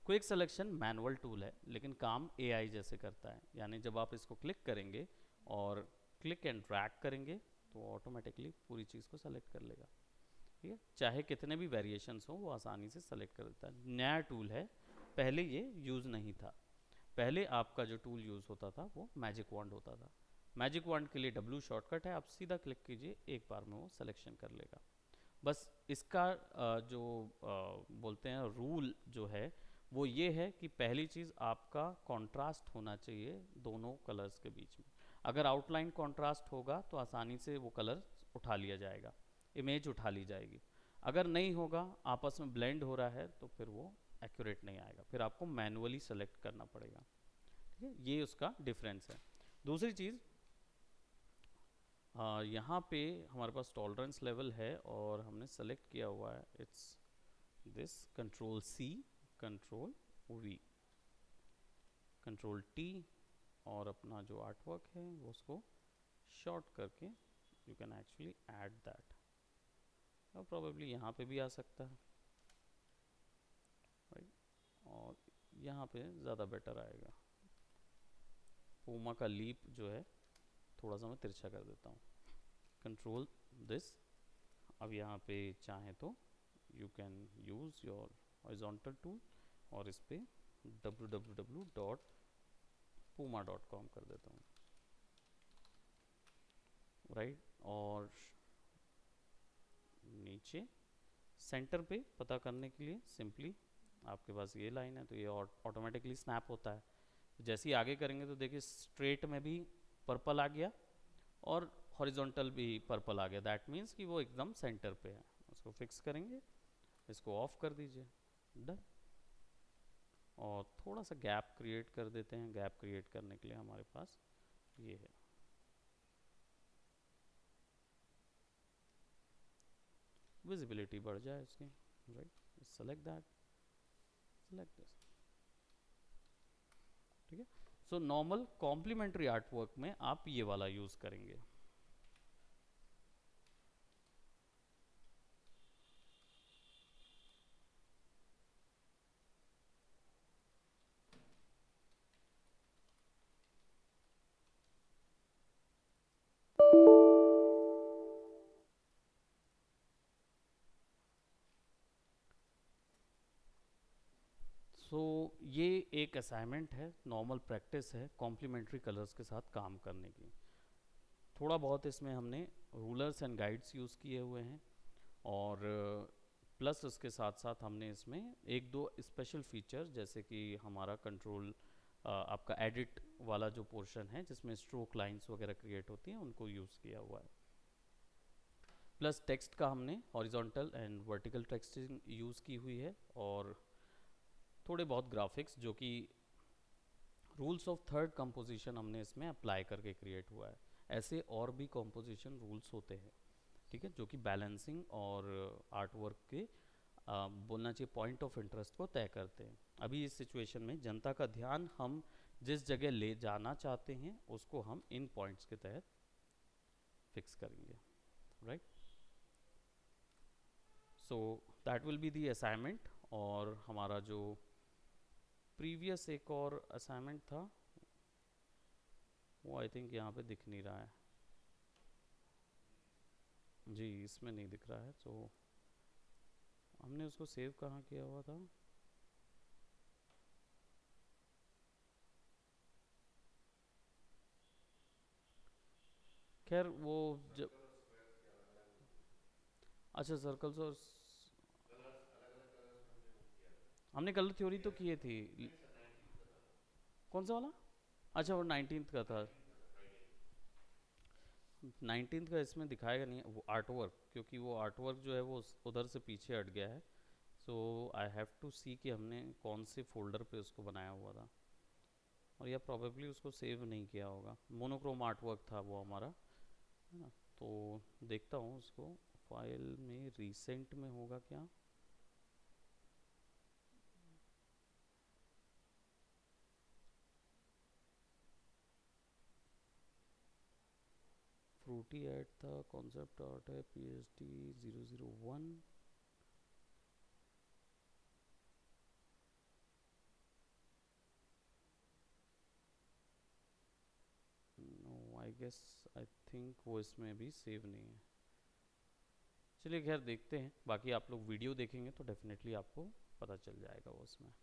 Quick selection manual tool है लेकिन काम AI जैसे करता है, यानी जब आप इसको क्लिक करेंगे और क्लिक एंड ड्रैग करेंगे तो ऑटोमेटिकली पूरी चीज़ को सेलेक्ट कर लेगा, ठीक है। चाहे कितने भी वेरिएशंस हो वो आसानी से सेलेक्ट कर देता है। नया टूल है, पहले ये यूज़ नहीं था, पहले आपका जो टूल यूज़ होता था वो मैजिक वॉन्ड होता था। मैजिक वॉन्ड के लिए W शॉर्टकट है, आप सीधा क्लिक कीजिए, एक बार में वो सिलेक्शन कर लेगा। बस इसका जो बोलते हैं रूल जो है वो ये है कि पहली चीज़ आपका कंट्रास्ट होना चाहिए दोनों कलर्स के बीच में। अगर आउटलाइन कंट्रास्ट होगा तो आसानी से वो कलर उठा लिया जाएगा, इमेज उठा ली जाएगी। अगर नहीं होगा, आपस में ब्लेंड हो रहा है, तो फिर वो एक्यूरेट नहीं आएगा, फिर आपको मैनुअली सेलेक्ट करना पड़ेगा, ठीक है। ये उसका डिफरेंस है। दूसरी चीज़, यहाँ पे हमारे पास टॉलरेंस लेवल है और हमने सेलेक्ट किया हुआ है, it's this Ctrl+C, Ctrl+V, Ctrl+T, और अपना जो आर्ट वर्क है वो उसको शॉर्ट करके you can actually add that, और प्रोबेबली यहाँ पे भी आ सकता है, राइट। और यहाँ पे ज़्यादा बेटर आएगा। पूमा का लीप जो है थोड़ा सा मैं तिरछा कर देता हूँ, कंट्रोल दिस। अब यहाँ पे चाहें तो you can use your horizontal tool और इस पे www.puma.com कर देता हूँ, राइट। और नीचे सेंटर पे पता करने के लिए सिंपली आपके पास ये लाइन है तो ये ऑटोमेटिकली स्नैप होता है। जैसे ही आगे करेंगे तो देखिए स्ट्रेट में भी पर्पल आ गया और हॉरिजॉन्टल भी पर्पल आ गया, दैट मीन्स कि वो एकदम सेंटर पे है। उसको फिक्स करेंगे, इसको ऑफ कर दीजिए, डन। और थोड़ा सा गैप क्रिएट कर देते हैं, गैप क्रिएट करने के लिए हमारे पास ये है, विजिबिलिटी बढ़ जाए उसकी, right. Select that, select this, ठीक है। So normal complementary art work में आप ये वाला यूज करेंगे। ये एक असाइनमेंट है, नॉर्मल प्रैक्टिस है कॉम्प्लीमेंट्री कलर्स के साथ काम करने की। थोड़ा बहुत इसमें हमने रूलर्स एंड गाइड्स यूज़ किए हुए हैं और प्लस उसके साथ साथ हमने इसमें एक दो स्पेशल फीचर जैसे कि हमारा कंट्रोल आपका एडिट वाला जो पोर्शन है जिसमें स्ट्रोक लाइंस वगैरह क्रिएट होती हैं उनको यूज़ किया हुआ है। प्लस टेक्स्ट का हमने horizontal and vertical texting use की हुई है और थोड़े बहुत ग्राफिक्स जो कि रूल्स ऑफ थर्ड कंपोजिशन हमने इसमें अप्लाई करके क्रिएट हुआ है। ऐसे और भी कंपोजिशन रूल्स होते हैं, ठीक है, जो कि बैलेंसिंग और आर्ट वर्क के बोलना चाहिए पॉइंट ऑफ इंटरेस्ट को तय करते हैं। अभी इस सिचुएशन में जनता का ध्यान हम जिस जगह ले जाना चाहते हैं उसको हम इन पॉइंट्स के तहत फिक्स करेंगे, right. So that will be the assignment. और हमारा जो प्रीवियस एक और असाइनमेंट था वो आई थिंक यहाँ पे दिख नहीं रहा है जी, इसमें नहीं दिख रहा है। तो हमने उसको सेव कहाँ किया हुआ था? खैर वो जब अच्छा सर्कल्स और हमने कलर थ्योरी तो किए थी। कौन सा वाला? अच्छा वो 19th का था। 19th का इसमें दिखाएगा नहीं वो आर्ट वर्क, क्योंकि वो आर्ट वर्क जो है वो उधर से पीछे हट गया है। सो आई हैव टू सी कि हमने कौन से फोल्डर पे उसको बनाया हुआ था, और या प्रॉबेबली उसको सेव नहीं किया होगा। मोनोक्रोम आर्ट वर्क था वो हमारा, है ना? तो देखता हूँ उसको फाइल में रिसेंट में होगा क्या। फ्रूटी ऐड था, कॉन्सेप्ट आर्ट है, PhD 001। No I guess, I think वो इसमें भी सेव नहीं है। चलिए खैर देखते हैं, बाकी आप लोग वीडियो देखेंगे तो डेफिनेटली आपको पता चल जाएगा वो उसमें।